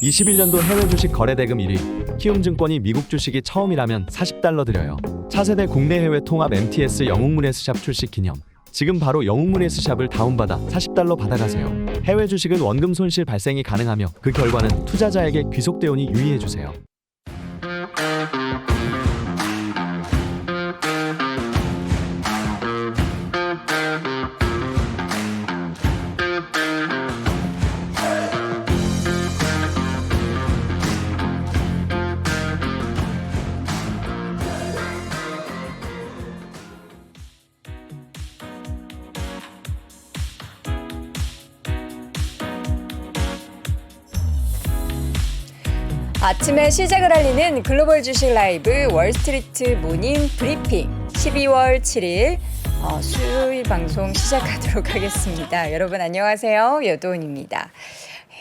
21년도 해외 주식 거래 대금 1위. 키움증권이 미국 주식이 처음이라면 $40 드려요. 차세대 국내 해외 통합 MTS 영웅문예스샵 출시 기념. 지금 바로 영웅문예스샵을 다운받아 $40 받아가세요. 해외 주식은 원금 손실 발생이 가능하며 그 결과는 투자자에게 귀속되오니 유의해주세요. 아침에 시작을 알리는 글로벌 주식 라이브 월스트리트 모닝 브리핑 12월 7일 수요일 방송 시작하도록 하겠습니다. 여러분 안녕하세요. 여도은입니다.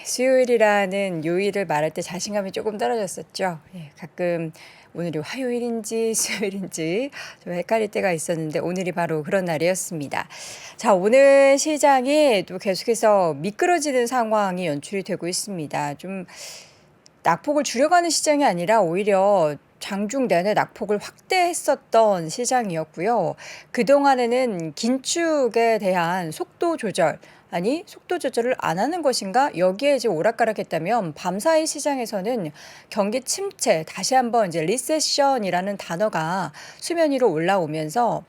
수요일이라는 요일을 말할 때 자신감이 조금 떨어졌었죠. 가끔 오늘이 화요일인지 수요일인지 좀 헷갈릴 때가 있었는데 오늘이 바로 그런 날이었습니다. 자, 오늘 시장이 또 계속해서 미끄러지는 상황이 연출이 되고 있습니다. 좀 낙폭을 줄여가는 시장이 아니라 오히려 장중 내내 낙폭을 확대했었던 시장이었고요. 그동안에는 긴축에 대한 속도 조절을 안 하는 것인가? 여기에 이제 오락가락했다면 밤사이 시장에서는 경기 침체, 다시 한번 이제 리세션이라는 단어가 수면 위로 올라오면서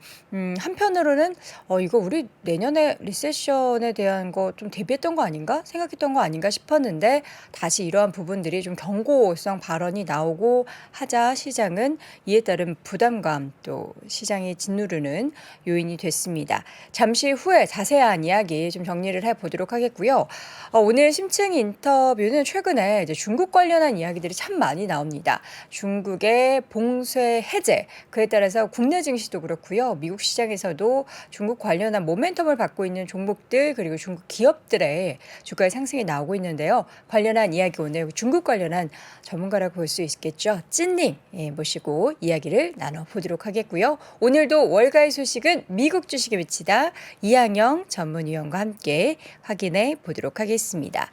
한편으로는 이거 우리 내년에 리세션에 대한 거 좀 대비했던 거 아닌가? 생각했던 거 아닌가 싶었는데 다시 이러한 부분들이 좀 경고성 발언이 나오고 하자 시장은 이에 따른 부담감 또 시장이 짓누르는 요인이 됐습니다. 잠시 후에 자세한 이야기 좀 정리를 해보도록 하겠고요. 오늘 심층 인터뷰는 최근에 이제 중국 관련한 이야기들이 참 많이 나옵니다. 중국의 봉쇄 해제, 그에 따라서 국내 증시도 그렇고요. 미국 시장에서도 중국 관련한 모멘텀을 받고 있는 종목들 그리고 중국 기업들의 주가의 상승이 나오고 있는데요. 관련한 이야기 오늘 중국 관련한 전문가라고 볼 수 있겠죠. 찐님 모시고 이야기를 나눠보도록 하겠고요. 오늘도 월가의 소식은 미국 주식에 미치다 이항영 전문위원과 함께 확인해 보도록 하겠습니다.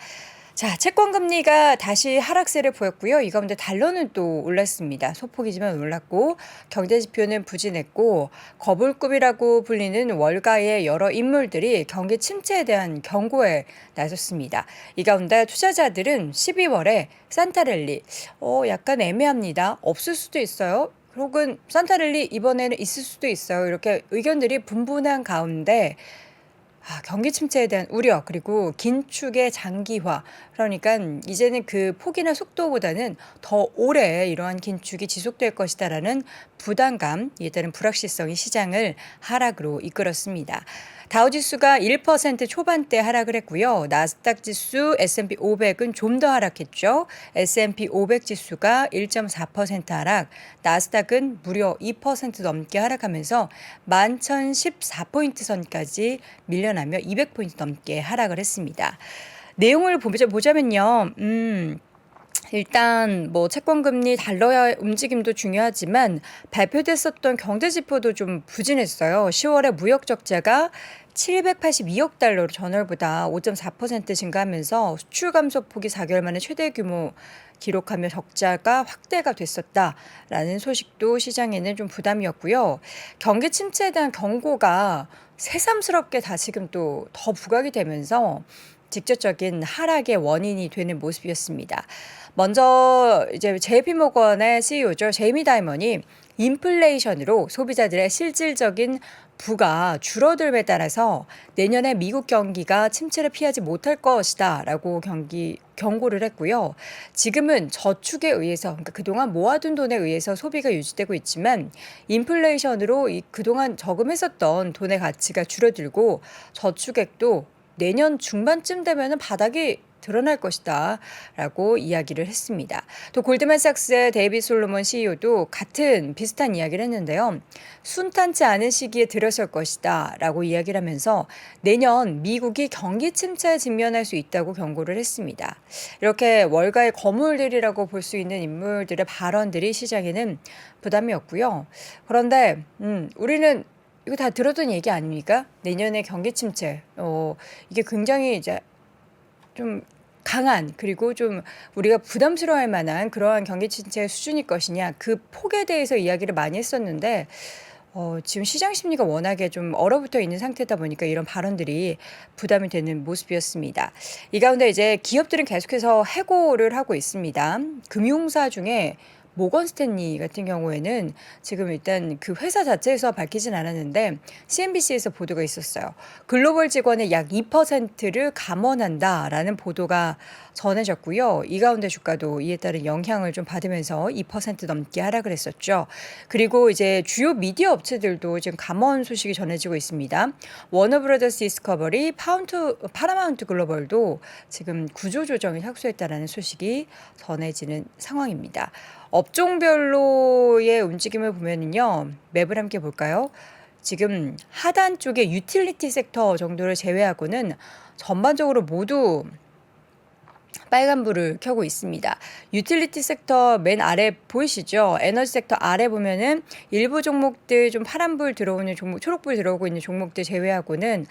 자, 채권 금리가 다시 하락세를 보였고요. 이 가운데 달러는 또 올랐습니다. 소폭이지만 올랐고 경제 지표는 부진했고 거불급이라고 불리는 월가의 여러 인물들이 경기 침체에 대한 경고에 나섰습니다. 이 가운데 투자자들은 12월에 산타랠리 약간 애매합니다. 없을 수도 있어요. 혹은 산타랠리 이번에는 있을 수도 있어요. 이렇게 의견들이 분분한 가운데 경기 침체에 대한 우려 그리고 긴축의 장기화, 그러니까 이제는 그 폭이나 속도보다는 더 오래 이러한 긴축이 지속될 것이다라는 부담감, 이에 따른 불확실성이 시장을 하락으로 이끌었습니다. 다우지수가 1% 초반대 하락을 했고요. 나스닥 지수, S&P 500은 좀 더 하락했죠. S&P 500 지수가 1.4% 하락, 나스닥은 무려 2% 넘게 하락하면서 11,014포인트 선까지 밀려나며 200포인트 넘게 하락을 했습니다. 내용을 보자면요. 일단 채권금리 달러의 움직임도 중요하지만 발표됐었던 경제지표도 좀 부진했어요. 10월에 무역 적자가 782억 달러로 전월보다 5.4% 증가하면서 수출 감소폭이 4개월 만에 최대 규모 기록하며 적자가 확대가 됐었다라는 소식도 시장에는 좀 부담이었고요. 경기 침체에 대한 경고가 새삼스럽게 다시금 또 더 부각이 되면서 직접적인 하락의 원인이 되는 모습이었습니다. 먼저 이제 JP모건의 CEO죠. 제이미 다이먼이 인플레이션으로 소비자들의 실질적인 부가 줄어들에 따라서 내년에 미국 경기가 침체를 피하지 못할 것이다라고 경고를 했고요. 지금은 저축에 의해서, 그러니까 그동안 모아둔 돈에 의해서 소비가 유지되고 있지만 인플레이션으로 그동안 저금했었던 돈의 가치가 줄어들고 저축액도 내년 중반쯤 되면은 바닥이 드러날 것이다 라고 이야기를 했습니다. 또 골드만삭스의 데이빗 솔로몬 CEO도 비슷한 이야기를 했는데요. 순탄치 않은 시기에 들어설 것이다 라고 이야기를 하면서 내년 미국이 경기 침체에 직면할 수 있다고 경고를 했습니다. 이렇게 월가의 거물들이라고 볼 수 있는 인물들의 발언들이 시장에는 부담이었고요. 그런데 우리는 이거 다 들었던 얘기 아닙니까? 내년에 경기 침체. 이게 굉장히 이제 좀 강한 그리고 좀 우리가 부담스러워할 만한 그러한 경기 침체 수준일 것이냐 그 폭에 대해서 이야기를 많이 했었는데 지금 시장 심리가 워낙에 좀 얼어붙어 있는 상태다 보니까 이런 발언들이 부담이 되는 모습이었습니다. 이 가운데 이제 기업들은 계속해서 해고를 하고 있습니다. 금융사 중에 모건 스탠리 같은 경우에는 지금 일단 그 회사 자체에서 밝히진 않았는데 CNBC에서 보도가 있었어요. 글로벌 직원의 약 2%를 감원한다라는 보도가 전해졌고요. 이 가운데 주가도 이에 따른 영향을 좀 받으면서 2% 넘게 하락을 했었죠. 그리고 이제 주요 미디어 업체들도 지금 감원 소식이 전해지고 있습니다. 워너브라더스 디스커버리, 파라마운트 글로벌도 지금 구조 조정에 착수했다라는 소식이 전해지는 상황입니다. 업종별로의 움직임을 보면은요, 맵을 함께 볼까요? 지금 하단 쪽에 유틸리티 섹터 정도를 제외하고는 전반적으로 모두 빨간불을 켜고 있습니다. 유틸리티 섹터 맨 아래 보이시죠? 에너지 섹터 아래 보면은 일부 종목들 좀 파란불 들어오는 종목, 초록불 들어오고 있는 종목들 제외하고는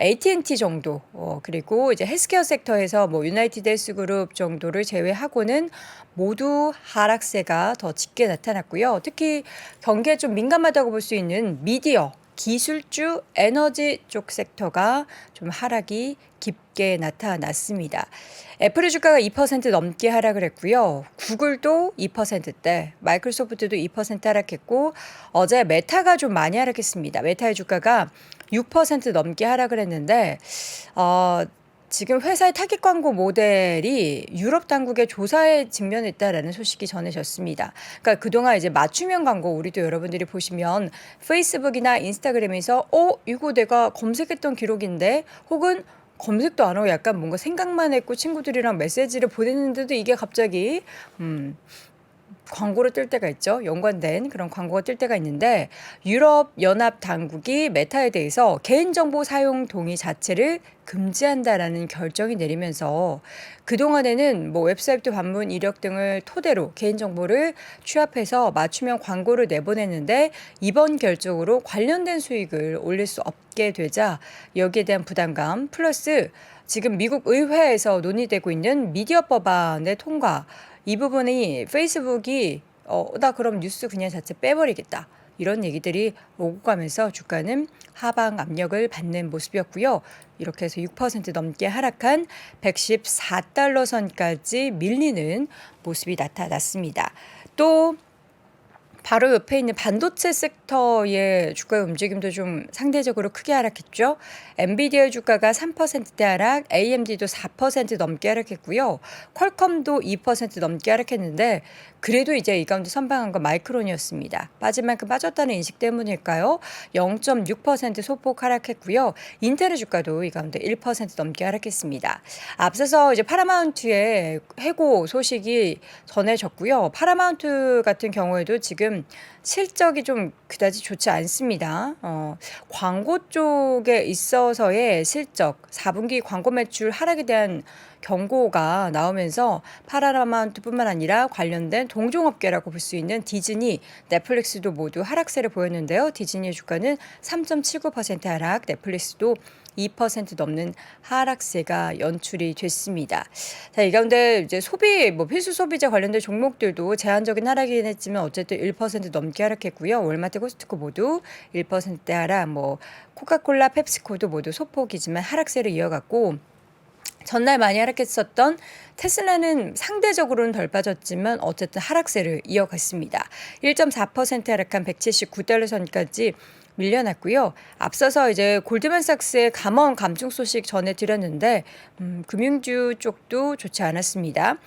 AT&T 정도, 그리고 이제 헬스케어 섹터에서 뭐 유나이티드 헬스그룹 정도를 제외하고는 모두 하락세가 더 짙게 나타났고요. 특히 경기에 좀 민감하다고 볼 수 있는 미디어, 기술주, 에너지 쪽 섹터가 좀 하락이 깊게 나타났습니다. 애플의 주가가 2% 넘게 하락을 했고요. 구글도 2%대, 마이크로소프트도 2% 하락했고 어제 메타가 좀 많이 하락했습니다. 메타의 주가가 6% 넘게 하락을 했는데 지금 회사의 타깃 광고 모델이 유럽 당국의 조사에 직면했다라는 소식이 전해졌습니다. 그러니까 그동안 이제 맞춤형 광고 우리도 여러분들이 보시면 페이스북이나 인스타그램에서 이거 내가 검색했던 기록인데 혹은 검색도 안 하고 약간 뭔가 생각만 했고 친구들이랑 메시지를 보냈는데도 이게 갑자기 광고로 뜰 때가 있죠. 연관된 그런 광고가 뜰 때가 있는데 유럽 연합 당국이 메타에 대해서 개인정보 사용 동의 자체를 금지한다라는 결정이 내리면서 그동안에는 뭐 웹사이트 방문 이력 등을 토대로 개인정보를 취합해서 맞춤형 광고를 내보냈는데 이번 결정으로 관련된 수익을 올릴 수 없게 되자 여기에 대한 부담감 플러스 지금 미국 의회에서 논의되고 있는 미디어 법안의 통과 이 부분이 페이스북이 나 그럼 뉴스 그냥 자체 빼버리겠다. 이런 얘기들이 오고 가면서 주가는 하방 압력을 받는 모습이었고요. 이렇게 해서 6% 넘게 하락한 114달러 선까지 밀리는 모습이 나타났습니다. 또 바로 옆에 있는 반도체 섹터의 주가의 움직임도 좀 상대적으로 크게 하락했죠. 엔비디아 주가가 3%대 하락, AMD도 4% 넘게 하락했고요. 퀄컴도 2% 넘게 하락했는데 그래도 이제 이 가운데 선방한 건 마이크론이었습니다. 빠진 만큼 빠졌다는 인식 때문일까요? 0.6% 소폭 하락했고요. 인텔의 주가도 이 가운데 1% 넘게 하락했습니다. 앞서서 이제 파라마운트의 해고 소식이 전해졌고요. 파라마운트 같은 경우에도 지금 실적이 좀 그다지 좋지 않습니다. 광고 쪽에 있어서의 실적, 4분기 광고 매출 하락에 대한 경고가 나오면서 파라마운트뿐만 아니라 관련된 동종업계라고 볼 수 있는 디즈니, 넷플릭스도 모두 하락세를 보였는데요. 디즈니의 주가는 3.79% 하락, 넷플릭스도 2% 넘는 하락세가 연출이 됐습니다. 자, 이 가운데 이제 소비, 필수 소비자 관련된 종목들도 제한적인 하락이긴 했지만 어쨌든 1% 넘게 하락했고요. 월마트, 코스트코 모두 1%대 하락, 코카콜라, 펩시코도 모두 소폭이지만 하락세를 이어갔고 전날 많이 하락했었던 테슬라는 상대적으로는 덜 빠졌지만 어쨌든 하락세를 이어갔습니다. 1.4% 하락한 179달러 선까지 밀려났고요. 앞서서 이제 골드만삭스의 감원 감축 소식 전해드렸는데 금융주 쪽도 좋지 않았습니다.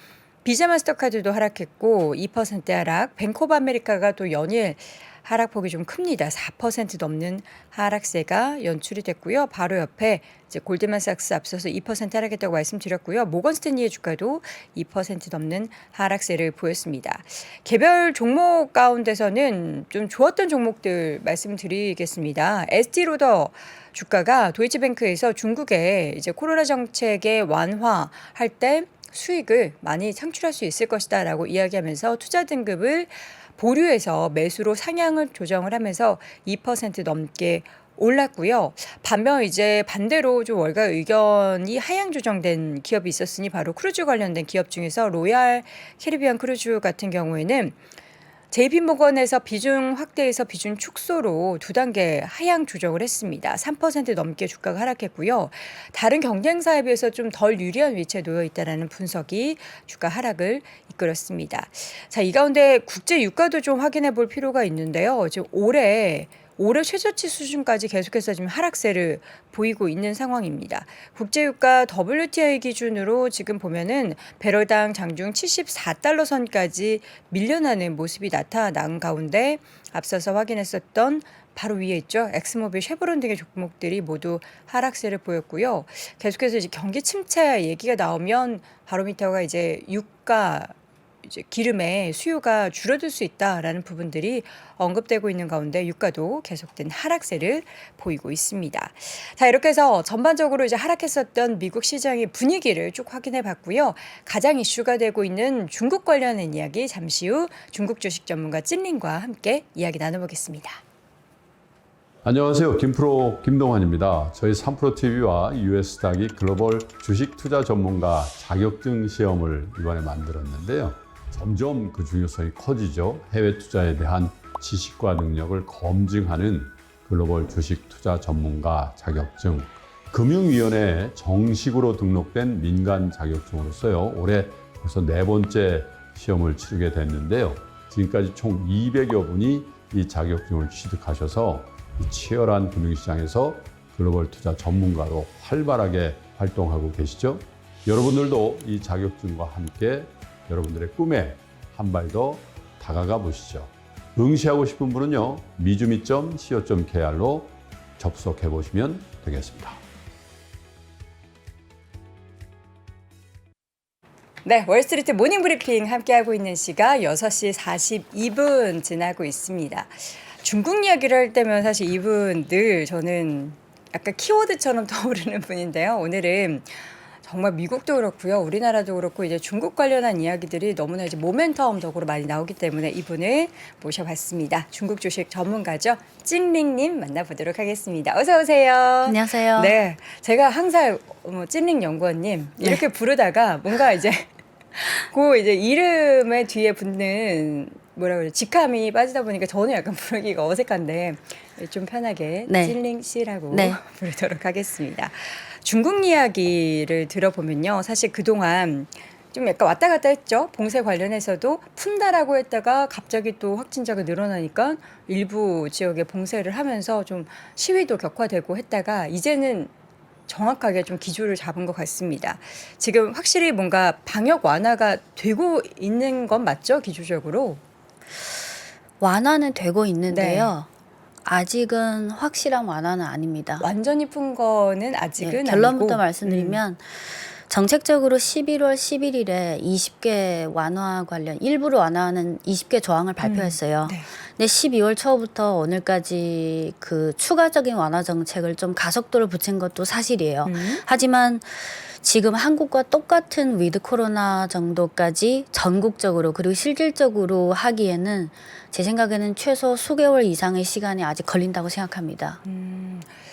비자 마스터카드도 하락했고 2% 하락, 뱅크 오브 아메리카가 또 연일 하락폭이 좀 큽니다. 4% 넘는 하락세가 연출이 됐고요. 바로 옆에 이제 골드만삭스 앞서서 2% 하락했다고 말씀드렸고요. 모건 스탠리의 주가도 2% 넘는 하락세를 보였습니다. 개별 종목 가운데서는 좀 좋았던 종목들 말씀드리겠습니다. 에스티로더 주가가 도이치뱅크에서 중국의 이제 코로나 정책의 완화할 때 수익을 많이 창출할 수 있을 것이다라고 이야기하면서 투자 등급을 보류해서 매수로 상향을 조정을 하면서 2% 넘게 올랐고요. 반면 이제 반대로 좀 월가 의견이 하향 조정된 기업이 있었으니 바로 크루즈 관련된 기업 중에서 로얄 캐리비안 크루즈 같은 경우에는 JP모건에서 비중 확대에서 비중 축소로 두 단계 하향 조정을 했습니다. 3% 넘게 주가가 하락했고요. 다른 경쟁사에 비해서 좀 덜 유리한 위치에 놓여 있다라는 분석이 주가 하락을 이끌었습니다. 자, 이 가운데 국제 유가도 좀 확인해 볼 필요가 있는데요. 지금 올해 최저치 수준까지 계속해서 지금 하락세를 보이고 있는 상황입니다. 국제유가 WTI 기준으로 지금 보면은 배럴당 장중 74달러 선까지 밀려나는 모습이 나타난 가운데 앞서서 확인했었던 바로 위에 있죠. 엑스모빌, 쉐보론 등의 종목들이 모두 하락세를 보였고요. 계속해서 이제 경기 침체 얘기가 나오면 바로미터가 이제 유가 이제 기름의 수요가 줄어들 수 있다라는 부분들이 언급되고 있는 가운데 유가도 계속된 하락세를 보이고 있습니다. 자, 이렇게 해서 전반적으로 이제 하락했었던 미국 시장의 분위기를 쭉 확인해 봤고요. 가장 이슈가 되고 있는 중국 관련된 이야기 잠시 후 중국 주식 전문가 찐링과 함께 이야기 나눠보겠습니다. 안녕하세요. 김프로 김동환입니다. 저희 3프로TV와 US닥이 글로벌 주식 투자 전문가 자격증 시험을 이번에 만들었는데요. 점점 그 중요성이 커지죠. 해외 투자에 대한 지식과 능력을 검증하는 글로벌 주식 투자 전문가 자격증. 금융위원회에 정식으로 등록된 민간 자격증으로서요. 올해 벌써 4번째 시험을 치르게 됐는데요. 지금까지 총 200여 분이 이 자격증을 취득하셔서 이 치열한 금융시장에서 글로벌 투자 전문가로 활발하게 활동하고 계시죠. 여러분들도 이 자격증과 함께 여러분들의 꿈에 한 발 더 다가가 보시죠. 응시하고 싶은 분은요, 미주미.co.kr로 접속해 보시면 되겠습니다. 네, 월스트리트 모닝 브리핑 함께하고 있는 시각 6시 42분 지나고 있습니다. 중국 이야기를 할 때면 사실 이분 늘 저는 약간 키워드처럼 떠오르는 분인데요. 오늘은 정말 미국도 그렇고요. 우리나라도 그렇고 이제 중국 관련한 이야기들이 너무나 이제 모멘텀적으로 많이 나오기 때문에 이분을 모셔봤습니다. 중국 주식 전문가죠. 찐링님 만나보도록 하겠습니다. 어서 오세요. 안녕하세요. 네, 제가 항상 찐링 연구원님 이렇게 부르다가 뭔가 이제 그 이제 이름의 뒤에 붙는 뭐라 그래 직함이 빠지다 보니까 저는 약간 부르기가 어색한데 좀 편하게 네. 찐링 씨라고 네. 부르도록 하겠습니다. 중국 이야기를 들어보면요, 사실 그동안 좀 약간 왔다 갔다 했죠. 봉쇄 관련해서도 푼다라고 했다가 갑자기 또 확진자가 늘어나니까 일부 지역에 봉쇄를 하면서 좀 시위도 격화되고 했다가 이제는 정확하게 좀 기조를 잡은 것 같습니다. 지금 확실히 뭔가 방역 완화가 되고 있는 건 맞죠? 기조적으로. 완화는 되고 있는데요. 아직은 확실한 완화는 아닙니다. 완전히 푼 거는 아직은 네, 결론부터 아니고. 말씀드리면 정책적으로 11월 11일에 20개 완화 관련 일부러 완화하는 20개 조항을 발표했어요. 네. 근데 12월 초부터 오늘까지 그 추가적인 완화 정책을 좀 가속도를 붙인 것도 사실이에요. 하지만 지금 한국과 똑같은 위드 코로나 정도까지 전국적으로 그리고 실질적으로 하기에는 제 생각에는 최소 수개월 이상의 시간이 아직 걸린다고 생각합니다.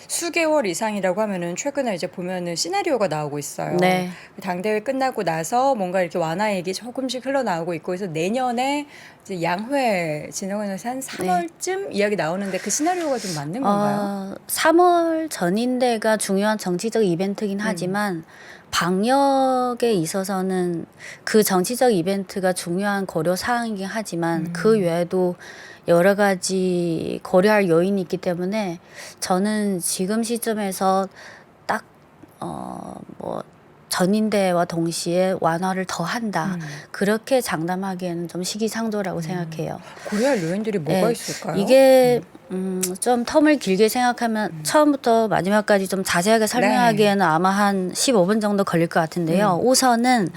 수개월 이상이라고 하면은 최근에 이제 보면은 시나리오가 나오고 있어요. 네. 당대회 끝나고 나서 뭔가 이렇게 완화 얘기 조금씩 흘러나오고 있고 그래서 내년에 이제 양회 진행하면서 한 3월쯤 이야기 나오는데 그 시나리오가 좀 맞는 건가요? 3월 전인대가 중요한 정치적 이벤트긴 하지만 방역에 있어서는 그 정치적 이벤트가 중요한 고려 사항이긴 하지만 그 외에도 여러 가지 고려할 요인이 있기 때문에 저는 지금 시점에서 딱 뭐 전인대와 동시에 완화를 더 한다. 그렇게 장담하기에는 좀 시기상조라고 생각해요. 고려할 요인들이 뭐가 네, 있을까요? 이게 좀 텀을 길게 생각하면 처음부터 마지막까지 좀 자세하게 설명하기에는 아마 한 15분 정도 걸릴 것 같은데요. 우선은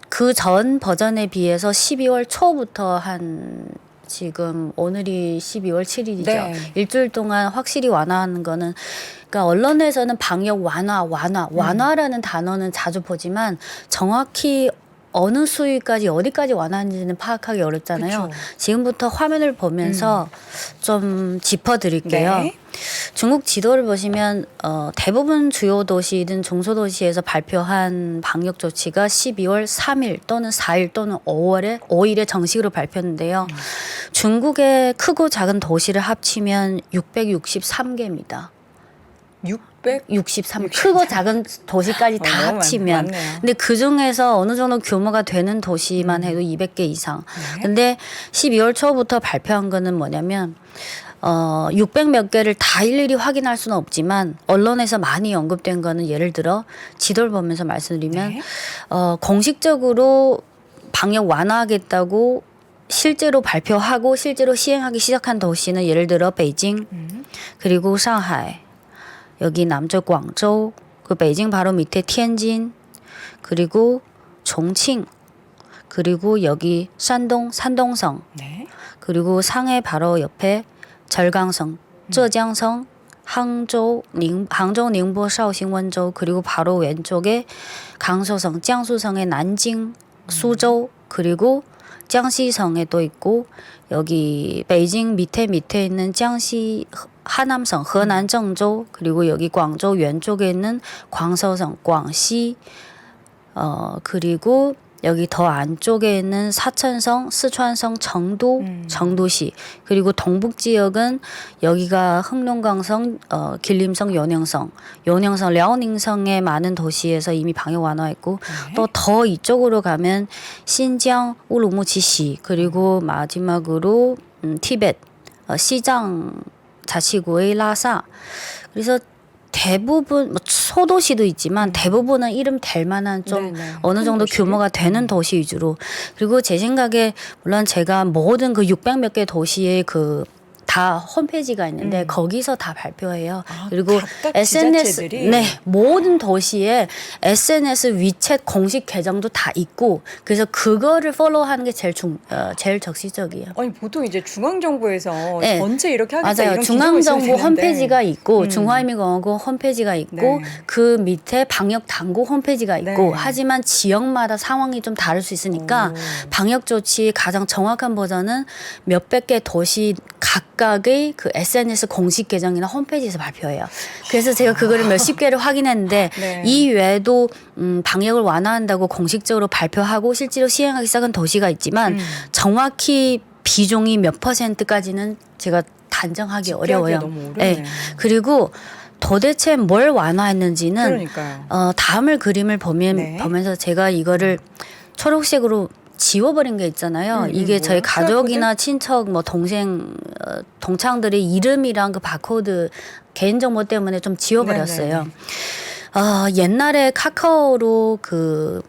그 전 버전에 비해서 12월 초부터 한 지금 오늘이 12월 7일이죠. 네. 일주일 동안 확실히 완화하는 거는 그러니까 언론에서는 방역 완화라는 단어는 자주 보지만 정확히 어느 수위까지 어디까지 완화하는지는 파악하기 어렵잖아요. 그쵸. 지금부터 화면을 보면서 좀 짚어드릴게요. 네. 중국 지도를 보시면 대부분 주요 도시든 중소도시에서 발표한 방역 조치가 12월 3일 또는 4일 또는 5일에 정식으로 발표했는데요. 중국의 크고 작은 도시를 합치면 663개입니다. 63 크고 작은 도시까지 다 너무 합치면 많네요. 근데 그 중에서 어느 정도 규모가 되는 도시만 해도 200개 이상. 네. 근데 12월 초부터 발표한 거는 뭐냐면 600 몇 개를 다 일일이 확인할 수는 없지만 언론에서 많이 언급된 거는 예를 들어 지도를 보면서 말씀드리면 네. 공식적으로 방역 완화하겠다고 실제로 발표하고 실제로 시행하기 시작한 도시는 예를 들어 베이징 그리고 상하이 여기 남쪽 광저우 그 베이징 바로 밑에 티안진 그리고重庆 그리고 여기 산동성 네. 그리고 상해 바로 옆에 절강성,浙江성, 항저우,寧波, 샤오싱, 원저우 그리고 바로 왼쪽에 강서성,江苏성의 난징, 수저우 그리고江西성에 또 있고 여기 베이징 밑에 있는江西 하남성,河南 郑州 그리고 여기 광저우 왼쪽에 있는 광서성, 광시 그리고 여기 더 안쪽에 있는 사천성, 스촨성, 정도시 그리고 동북 지역은 여기가 흑룡강성, 길림성, 연영성, 랴오닝성의 많은 도시에서 이미 방역 완화했고 또 더 이쪽으로 가면 신장, 우루무치시 그리고 마지막으로 티벳, 시장 자치구의 라사 그래서 대부분 뭐 소도시도 있지만 대부분은 이름 될 만한 좀 네네. 어느 정도 큰 도시? 규모가 되는 도시 위주로 그리고 제 생각에 물론 제가 모든 그 600 몇 개 도시의 그 다 홈페이지가 있는데 거기서 다 발표해요. 그리고 각각 SNS 지자체들이? 네 모든 도시에 SNS 위챗 공식 계정도 다 있고 그래서 그거를 팔로우하는 게 제일 적시적이에요. 아니 보통 이제 중앙정부에서 네. 전체 이렇게 하겠다 맞아요. 이런 기조가 있어야 중앙정부 되는데. 홈페이지가 있고 중화인민공화국 홈페이지가 있고 네. 그 밑에 방역 당국 홈페이지가 있고 네. 하지만 지역마다 상황이 좀 다를 수 있으니까 방역 조치 가장 정확한 버전은 몇백 개 도시 각각의 그 SNS 공식 계정이나 홈페이지에서 발표해요. 그래서 제가 그거를 몇십 개를 확인했는데 네. 이 외에도 방역을 완화한다고 공식적으로 발표하고 실제로 시행하기 시작한 도시가 있지만 정확히 비중이 몇 %까지는 제가 단정하기 어려워요. 너무 어렵네요. 그리고 도대체 뭘 완화했는지는 그러니까요. 다음을 그림을 네. 보면서 제가 이거를 초록색으로 지워버린 게 있잖아요. 이게 저희 뭐야? 가족이나 친척, 뭐 동생, 동창들의 이름이랑 그 바코드 개인정보 때문에 좀 지워버렸어요. 옛날에 카카오로 그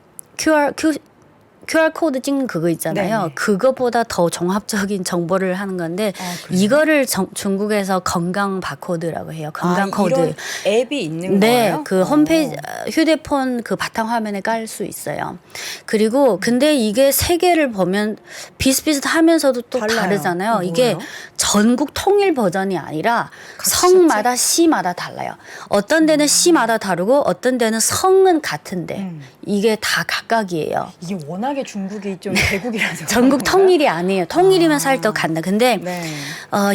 QR 코드 찍는 그거 있잖아요. 네네. 그거보다 더 종합적인 정보를 하는 건데 그래요? 이거를 중국에서 건강 바코드라고 해요. 건강 코드. 이런 앱이 있는 네, 거예요? 그 홈페이지 휴대폰 그 바탕화면에 깔 수 있어요. 그리고 근데 이게 세 개를 보면 비슷비슷하면서도 또 달라요. 다르잖아요. 이게 뭐예요? 전국 통일 버전이 아니라 각 성마다 시마다 달라요. 어떤 데는 시마다 다르고 어떤 데는 성은 같은데 이게 다 각각이에요. 이게 워낙에 중국이 좀 대국이라서 전국 그런가요? 통일이 아니에요. 통일이면 살떡 간다. 근데 네.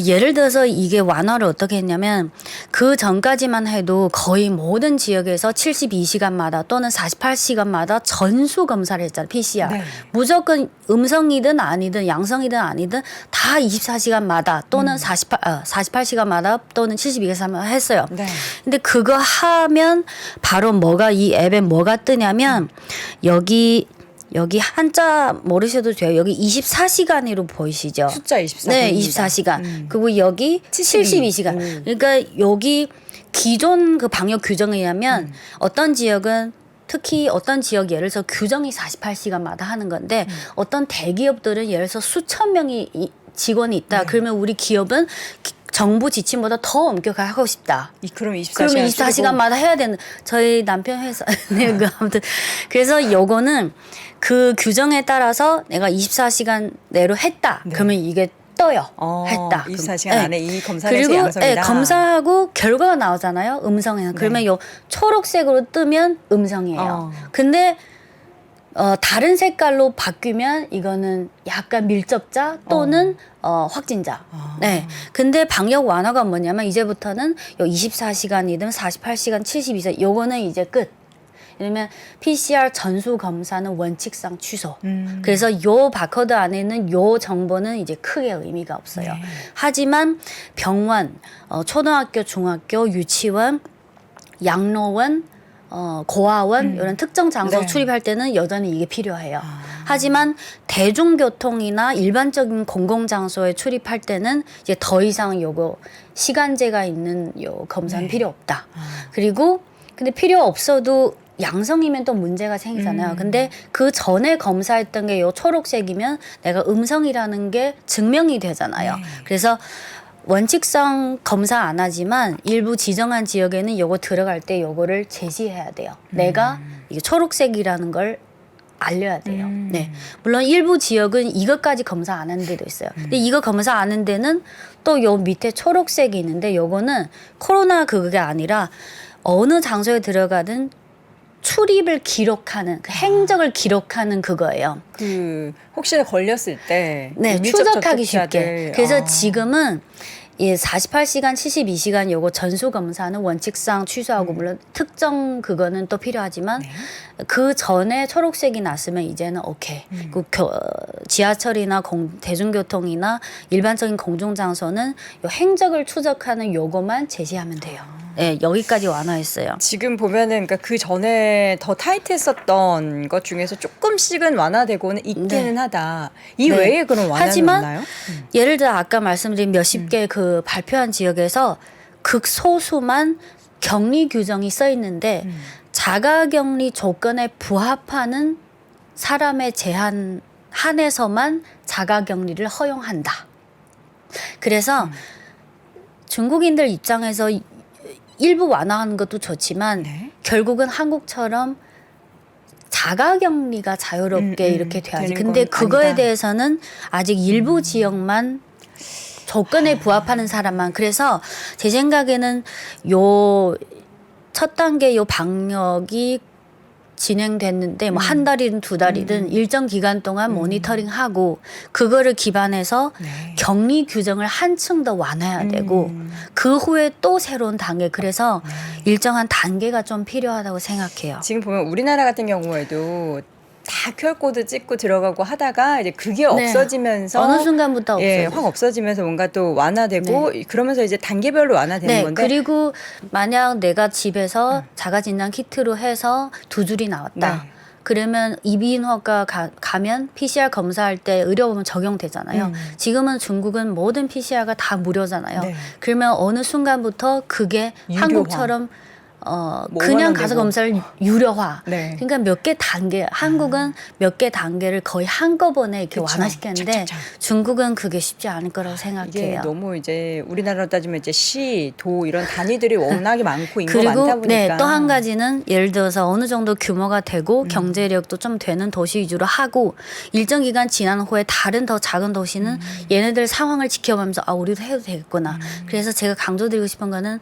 예를 들어서 이게 완화를 어떻게 했냐면 그 전까지만 해도 거의 모든 지역에서 72시간마다 또는 48시간마다 전수 검사를 했잖아요. PCR. 네. 무조건 음성이든 아니든 양성이든 아니든 다 24시간마다 또는 48시간마다 또는 72시간마다 했어요. 네. 근데 그거 하면 바로 이 앱에 뭐가 뜨냐면 여기 한자 모르셔도 돼요. 여기 24시간으로 보이시죠? 숫자 24. 네, 보입니다. 24시간. 그리고 여기 72. 72시간. 그러니까 여기 기존 그 방역 규정에 의하면 어떤 지역은 특히 어떤 지역 예를 들어서 규정이 48시간마다 하는 건데 어떤 대기업들은 예를 들어서 수천 명이 직원이 있다. 그러면 우리 기업은 정부 지침보다 더 엄격하게 하고 싶다. 그럼 24시간. 그러면 24시간마다 해야 되는 저희 남편 회사 네, 아무튼 그래서 요거는 그 규정에 따라서 내가 24시간 내로 했다. 그러면 이게 떠요. 했다. 24시간 그럼, 안에 이 검사를 해서 그리고 양성이다. 검사하고 결과가 나오잖아요. 음성이나. 그러면 요 초록색으로 뜨면 음성이에요. 근데 다른 색깔로 바뀌면 이거는 약간 밀접자 또는 확진자. 네. 근데 방역 완화가 뭐냐면 이제부터는 요 24시간이든 48시간, 72시간 요거는 이제 끝. 왜냐면 PCR 전수 검사는 원칙상 취소. 그래서 요 바코드 안에는 요 정보는 이제 크게 의미가 없어요. 네. 하지만 병원, 초등학교, 중학교, 유치원, 양로원, 고아원 이런 특정 장소 네. 출입할 때는 여전히 이게 필요해요. 하지만 대중교통이나 일반적인 공공장소에 출입할 때는 이제 더 이상 요거 시간제가 있는 요 검사는 필요 없다. 그리고 근데 필요 없어도 양성이면 또 문제가 생기잖아요. 근데 그 전에 검사했던 게 요 초록색이면 내가 음성이라는 게 증명이 되잖아요. 그래서 원칙상 검사 안 하지만 일부 지정한 지역에는 요거 들어갈 때 요거를 제시해야 돼요. 내가 이게 초록색이라는 걸 알려야 돼요. 네. 물론 일부 지역은 이것까지 검사 안 하는 데도 있어요. 근데 이거 검사 안 하는 데는 또 요 밑에 초록색이 있는데 요거는 코로나 그게 아니라 어느 장소에 들어가든 출입을 기록하는 그 행적을 기록하는 그거예요. 그 혹시나 걸렸을 때 네, 밀접 추적하기 쉽게. 접촉자들. 그래서 지금은 예, 48시간, 72시간 요거 전수 검사는 원칙상 취소하고 물론 특정 그거는 또 필요하지만 그 전에 초록색이 났으면 이제는 오케이. 그 지하철이나 대중교통이나 일반적인 공중장소는 요 행적을 추적하는 요거만 제시하면 돼요. 네, 여기까지 완화했어요. 지금 보면은 그러니까 그 전에 더 타이트했었던 것 중에서 조금씩은 완화되고는 있기는 하다. 이 네. 외에 그런 완화는 하지만 없나요? 예를 들어 아까 말씀드린 몇십 개 그 발표한 지역에서 극소수만 격리 규정이 써 있는데 자가격리 조건에 부합하는 사람의 제한 한에서만 자가격리를 허용한다. 그래서 중국인들 입장에서 일부 완화하는 것도 좋지만 결국은 한국처럼 자가격리가 자유롭게 이렇게 돼야지. 되는 근데 건 그거에 아니다. 대해서는 아직 일부 지역만 조건에 부합하는 사람만. 그래서 제 생각에는 요 첫 단계 요 방역이 진행됐는데 뭐 한 달이든 두 달이든 일정 기간 동안 모니터링하고 그거를 기반해서 격리 규정을 한층 더 완화해야 되고 그 후에 또 새로운 단계. 그래서 일정한 단계가 좀 필요하다고 생각해요. 지금 보면 우리나라 같은 경우에도 다 QR코드 찍고 들어가고 하다가 이제 그게 네. 없어지면서 어느 순간부터 예, 없어졌어요. 확 없어지면서 뭔가 또 완화되고 그러면서 이제 단계별로 완화되는 네, 건데 그리고 만약 내가 집에서 자가진단 키트로 해서 2줄이 나왔다. 네. 그러면 이비인후과 가면 PCR 검사할 때 의료보험 적용되잖아요. 지금은 중국은 모든 PCR가 다 무료잖아요. 네. 그러면 어느 순간부터 그게 유료화. 한국처럼 뭐 그냥 5만 원 가서 내고. 검사를 유료화. 네. 그러니까 몇 개 단계, 한국은 몇 개 단계를 거의 한꺼번에 이렇게 그쵸. 완화시켰는데 착착착. 중국은 그게 쉽지 않을 거라고 이게 생각해요. 너무 이제 우리나라로 따지면 이제 시, 도 이런 단위들이 워낙에 많고 인구가 많다 그리고 보니까 네, 또 한 가지는 예를 들어서 어느 정도 규모가 되고 경제력도 좀 되는 도시 위주로 하고 일정 기간 지난 후에 다른 더 작은 도시는 얘네들 상황을 지켜보면서 아 우리도 해도 되겠구나. 그래서 제가 강조드리고 싶은 거는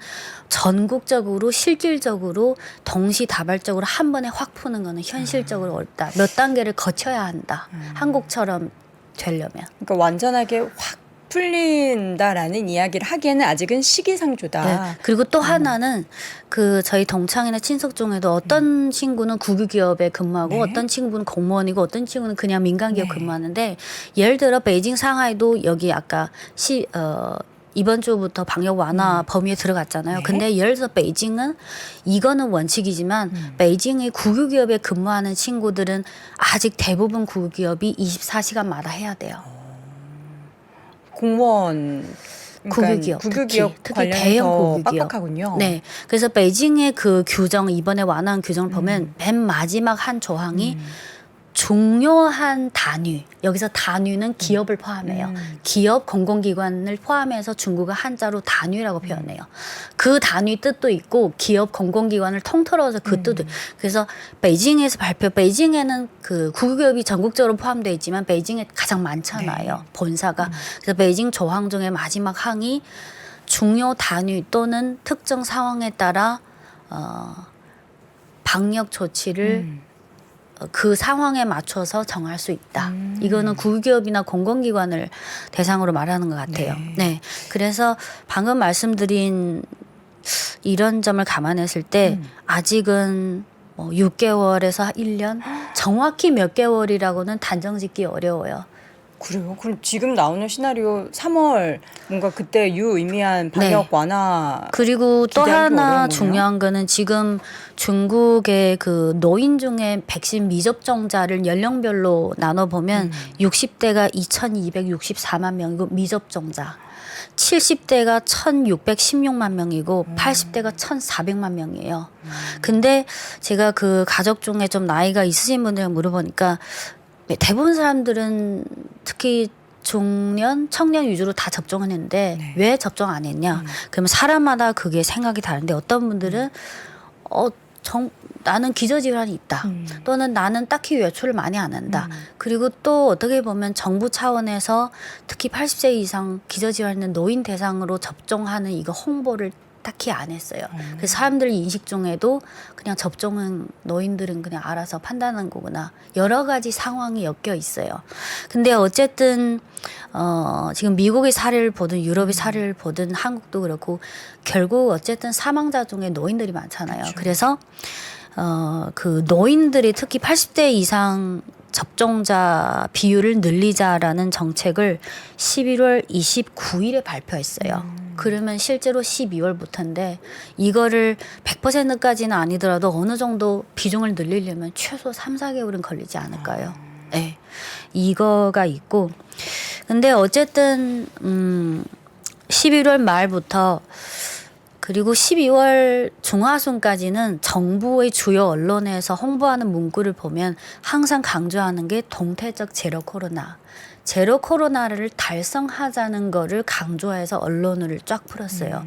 전국적으로 실질적으로 동시다발적으로 한 번에 확 푸는 거는 현실적으로 어렵다. 몇 단계를 거쳐야 한다. 한국처럼 되려면. 그러니까 완전하게 확 풀린다라는 이야기를 하기에는 아직은 시기상조다. 네. 그리고 또 하나는 그 저희 동창이나 친석 중에도 어떤 친구는 국유기업에 근무하고 네. 어떤 친구는 공무원이고 어떤 친구는 그냥 민간기업 네. 근무하는데 예를 들어 베이징, 상하이도 여기 아까 이번 주부터 방역 완화 범위에 들어갔잖아요. 네. 근데 예를 들어 베이징은 이거는 원칙이지만 베이징의 국유기업에 근무하는 친구들은 아직 대부분 국유기업이 24시간마다 해야 돼요. 공무원 그러니까 국유기업, 국유기업 특히 관련해서 대형 국유기업. 빡빡하군요. 네, 그래서 베이징의 그 규정 이번에 완화한 규정을 보면 맨 마지막 한 조항이 중요한 단위, 여기서 단위는 기업을 포함해요. 기업, 공공기관을 포함해서 중국은 한자로 단위라고 표현해요. 그 단위 뜻도 있고 기업, 공공기관을 통틀어서 그 뜻도. 그래서 베이징에서 베이징에는 그 국유기업이 전국적으로 포함되어 있지만 베이징에 가장 많잖아요. 본사가. 그래서 베이징 조항 중에 마지막 항이 중요 단위 또는 특정 상황에 따라 방역 조치를 그 상황에 맞춰서 정할 수 있다. 이거는 국유기업이나 공공기관을 대상으로 말하는 것 같아요. 네. 그래서 방금 말씀드린 이런 점을 감안했을 때 아직은 6개월에서 1년 정확히 몇 개월이라고는 단정 짓기 어려워요. 그래요? 그럼 지금 나오는 시나리오 3월 뭔가 그때 유의미한 방역 네. 완화 그리고 또 기대하기 어려운 하나 거네요? 중요한 거는 지금 중국의 그 노인 중에 백신 미접종자를 연령별로 나눠보면 60대가 2,264만 명이고 미접종자, 70대가 1,616만 명이고 80대가 1,400만 명이에요. 근데 제가 그 가족 중에 좀 나이가 있으신 분들 물어보니까 대부분 사람들은 특히 중년, 청년 위주로 다 접종을 했는데 왜 접종 안 했냐? 그러면 사람마다 그게 생각이 다른데 어떤 분들은 나는 기저질환이 있다. 또는 나는 딱히 외출을 많이 안 한다. 그리고 또 어떻게 보면 정부 차원에서 특히 80세 이상 기저질환 있는 노인 대상으로 접종하는 이거 홍보를 딱히 안 했어요. 그래서 사람들 인식 중에도 그냥 접종은 노인들은 그냥 알아서 판단하는 거구나. 여러 가지 상황이 엮여 있어요. 근데 어쨌든 지금 미국의 사례를 보든 유럽의 사례를 보든 한국도 그렇고 결국 어쨌든 사망자 중에 노인들이 많잖아요. 그렇죠. 그래서 그 노인들이 특히 80대 이상 접종자 비율을 늘리자라는 정책을 11월 29일에 발표했어요. 그러면 실제로 12월부터인데 이거를 100%까지는 아니더라도 어느 정도 비중을 늘리려면 최소 3, 4개월은 걸리지 않을까요? 네. 이거가 있고 근데 어쨌든 11월 말부터 그리고 12월 중하순까지는 정부의 주요 언론에서 홍보하는 문구를 보면 항상 강조하는 게 동태적 제로 코로나. 제로 코로나를 달성하자는 거를 강조해서 언론을 쫙 풀었어요.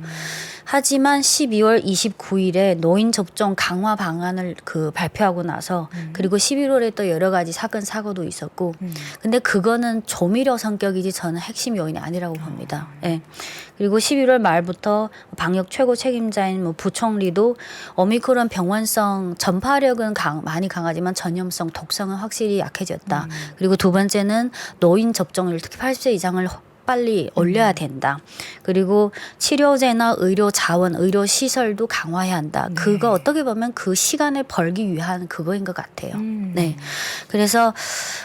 하지만 12월 29일에 노인 접종 강화 방안을 발표하고 나서 그리고 11월에 또 여러 가지 사건 사고도 있었고 근데 그거는 조미료 성격이지 저는 핵심 요인이 아니라고 봅니다. 예. 그리고 11월 말부터 방역 최고 책임자인 부총리도 오미크론 병원성 전파력은 많이 강하지만 전염성, 독성은 확실히 약해졌다. 그리고 두 번째는 노인 접종률 특히 80세 이상을 빨리 올려야 된다. 그리고 치료제나 의료 자원, 의료 시설도 강화해야 한다. 그거 어떻게 보면 그 시간을 벌기 위한 그거인 것 같아요. 네. 그래서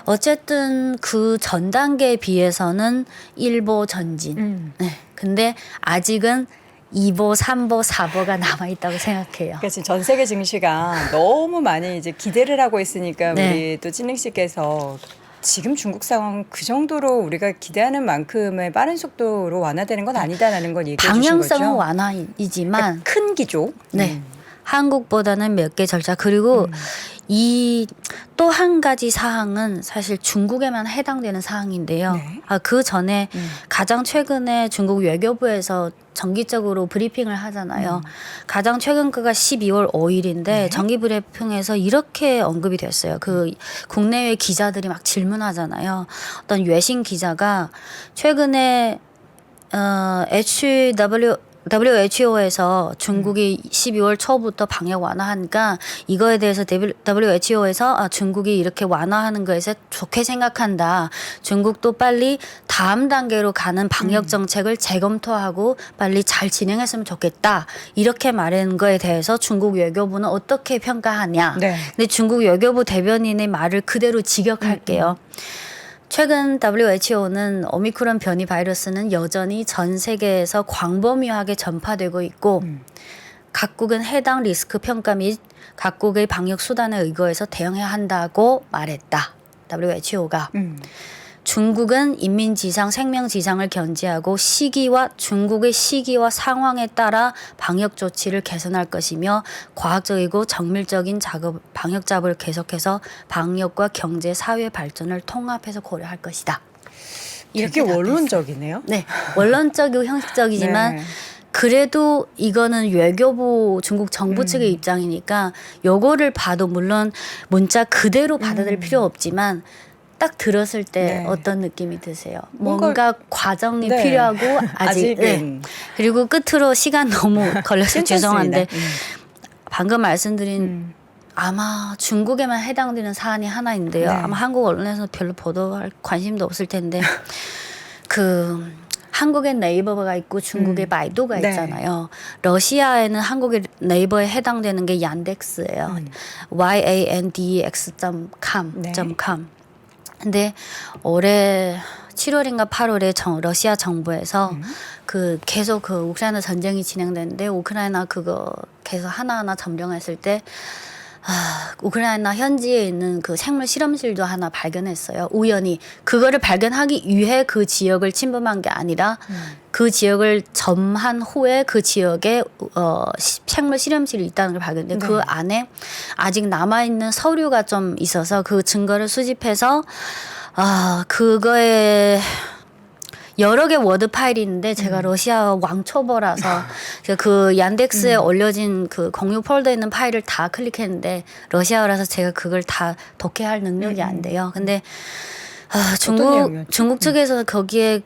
어쨌든 그 전 단계에 비해서는 1보 전진. 네. 근데 아직은 2보, 3보, 4보가 남아있다고 생각해요. 그러니까 지금 전 세계 증시가 너무 많이 이제 기대를 하고 있으니까 네. 우리 또 찐닝 씨께서 지금 중국 상황 그 정도로 우리가 기대하는 만큼의 빠른 속도로 완화되는 건 아니다라는 걸 얘기해 주신 거죠. 방향성은 완화이지만 큰 기조. 네. 한국보다는 몇 개 절차 그리고 이 또 한 가지 사항은 사실 중국에만 해당되는 사항인데요. 네. 그 전에 가장 최근에 중국 외교부에서 정기적으로 브리핑을 하잖아요. 가장 최근 거가 12월 5일인데 네. 정기 브리핑에서 이렇게 언급이 됐어요. 그 국내외 기자들이 막 질문하잖아요. 어떤 외신 기자가 최근에 WHO에서 중국이 12월 초부터 방역 완화하니까 이거에 대해서 WHO에서 중국이 이렇게 완화하는 거에서 좋게 생각한다. 중국도 빨리 다음 단계로 가는 방역 정책을 재검토하고 빨리 잘 진행했으면 좋겠다. 이렇게 말한 거에 대해서 중국 외교부는 어떻게 평가하냐. 네. 근데 중국 외교부 대변인의 말을 그대로 직역할게요. 최근 WHO는 오미크론 변이 바이러스는 여전히 전 세계에서 광범위하게 전파되고 있고 각국은 해당 리스크 평가 및 각국의 방역 수단에 의거해서 대응해야 한다고 말했다. WHO가. 중국은 인민지상, 생명지상을 견지하고 중국의 시기와 상황에 따라 방역 조치를 개선할 것이며 과학적이고 정밀적인 방역 작업을 계속해서 방역과 경제, 사회 발전을 통합해서 고려할 것이다. 이렇게 원론적이네요. 네, 원론적이고 형식적이지만 네. 그래도 이거는 외교부 중국 정부 측의 입장이니까 요거를 봐도 물론 문자 그대로 받아들일 필요 없지만 딱 들었을 때 네. 어떤 느낌이 드세요? 뭔가 뭔가 과정이 네. 필요하고 아직 아직은. 그리고 끝으로 시간 너무 걸려서 죄송한데 괜찮습니다. 방금 말씀드린 아마 중국에만 해당되는 사안이 하나 있는데요. 네. 아마 한국 언론에서 별로 보도할 관심도 없을 텐데 그 한국의 네이버가 있고 중국의 바이두가 네. 있잖아요. 러시아에는 한국의 네이버에 해당되는 게 얀덱스예요. yandex.com. 네. 근데 올해 7월인가 8월에 러시아 정부에서 그 계속 그 우크라이나 전쟁이 진행되는데 우크라이나 그거 계속 하나하나 점령했을 때 우크라이나 현지에 있는 그 생물 실험실도 하나 발견했어요. 우연히 그거를 발견하기 위해 그 지역을 침범한 게 아니라 그 지역을 점한 후에 그 지역에 생물 실험실이 있다는 걸 발견했는데 그 안에 아직 남아 있는 서류가 좀 있어서 그 증거를 수집해서 그거에 여러 개 워드 파일이 있는데 제가 러시아 왕초보라서 그 얀덱스에 올려진 그 공유 폴더에 있는 파일을 다 클릭했는데 러시아어라서 제가 그걸 다 독해할 능력이 안 돼요. 근데 중국 측에서 거기에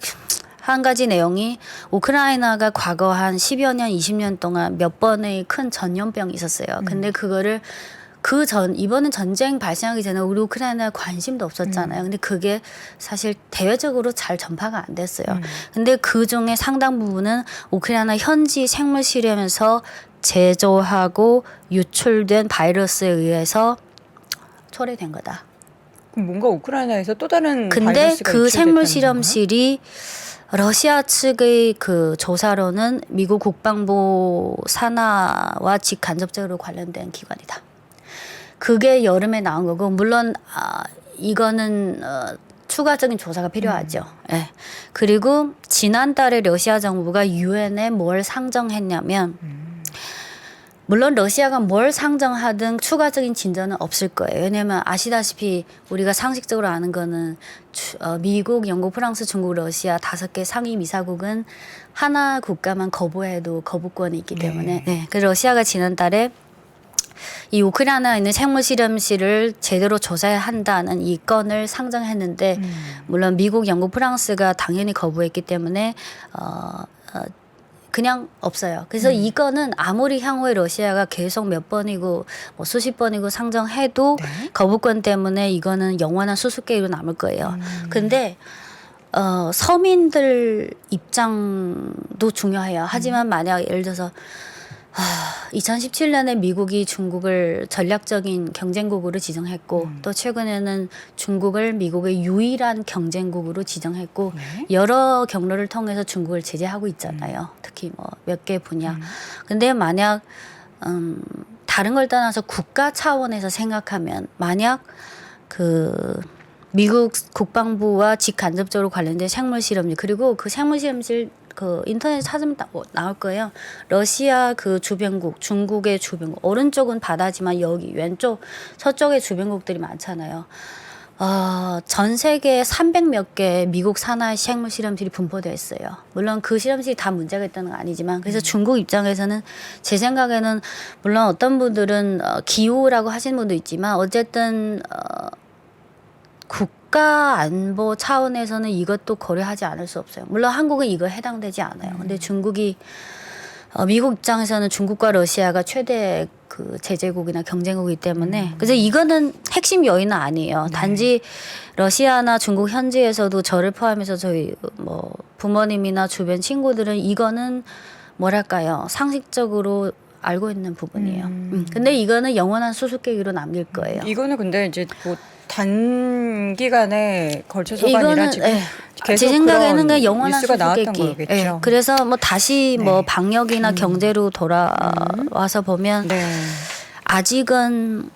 한 가지 내용이 우크라이나가 과거 한 10여 년, 20년 동안 몇 번의 큰 전염병이 있었어요. 근데 그거를 이번은 전쟁 발생하기 전에 우리 우크라이나에 관심도 없었잖아요. 근데 그게 사실 대외적으로 잘 전파가 안 됐어요. 근데 그 중에 상당 부분은 우크라이나 현지 생물 실험에서 제조하고 유출된 바이러스에 의해서 초래된 거다. 그럼 뭔가 우크라이나에서 또 다른 근데 바이러스가 그 유출됐다는 생물 건가요? 실험실이 러시아 측의 그 조사로는 미국 국방부 산하와 직간접적으로 관련된 기관이다. 그게 여름에 나온 거고 물론 이거는 추가적인 조사가 필요하죠. 예. 그리고 지난달에 러시아 정부가 유엔에 뭘 상정했냐면 물론 러시아가 뭘 상정하든 추가적인 진전은 없을 거예요. 왜냐하면 아시다시피 우리가 상식적으로 아는 거는 미국, 영국, 프랑스, 중국, 러시아 5개 상위 미사국은 하나 국가만 거부해도 거부권이 있기 때문에 그래서 러시아가 지난달에 이 우크라이나에 있는 생물 실험실을 제대로 조사해야 한다는 이 건을 상정했는데 물론 미국, 영국, 프랑스가 당연히 거부했기 때문에 그냥 없어요. 그래서 이거는 아무리 향후에 러시아가 계속 몇 번이고 뭐 수십 번이고 상정해도 거부권 때문에 이거는 영원한 수수께끼로 남을 거예요. 근데 서민들 입장도 중요해요. 하지만 만약 예를 들어서 2017년에 미국이 중국을 전략적인 경쟁국으로 지정했고 또 최근에는 중국을 미국의 유일한 경쟁국으로 지정했고 여러 경로를 통해서 중국을 제재하고 있잖아요. 특히 뭐 몇 개 분야. 근데 만약 다른 걸 떠나서 국가 차원에서 생각하면 만약 그 미국 국방부와 직간접적으로 관련된 생물 실험실 그리고 그 생물 실험실 그 인터넷에 찾으면 나올 거예요. 러시아 그 주변국, 중국의 주변국, 오른쪽은 바다지만 여기 왼쪽, 서쪽에 주변국들이 많잖아요. 전 세계에 300몇 개 미국 산하의 생물 실험실이 분포되어 있어요. 물론 그 실험실이 다 문제가 있다는 건 아니지만 그래서 중국 입장에서는 제 생각에는 물론 어떤 분들은 기우라고 하시는 분도 있지만 어쨌든 국가 안보 차원에서는 이것도 고려하지 않을 수 없어요. 물론 한국은 이거 해당되지 않아요. 근데 중국이 미국 입장에서는 중국과 러시아가 최대 그 제재국이나 경쟁국이기 때문에 그래서 이거는 핵심 요인은 아니에요. 단지 러시아나 중국 현지에서도 저를 포함해서 저희 뭐 부모님이나 주변 친구들은 이거는 뭐랄까요 상식적으로 알고 있는 부분이에요. 근데 이거는 영원한 수수께끼로 남길 거예요. 이거는 근데 이제 뭐 단기간에 걸쳐서가 아니라 지금 계속 제 생각에는 그런 그냥 영원한 뉴스가 나왔던 수수께끼. 거겠죠. 그래서 뭐 다시 뭐 방역이나 경제로 돌아와서 보면 아직은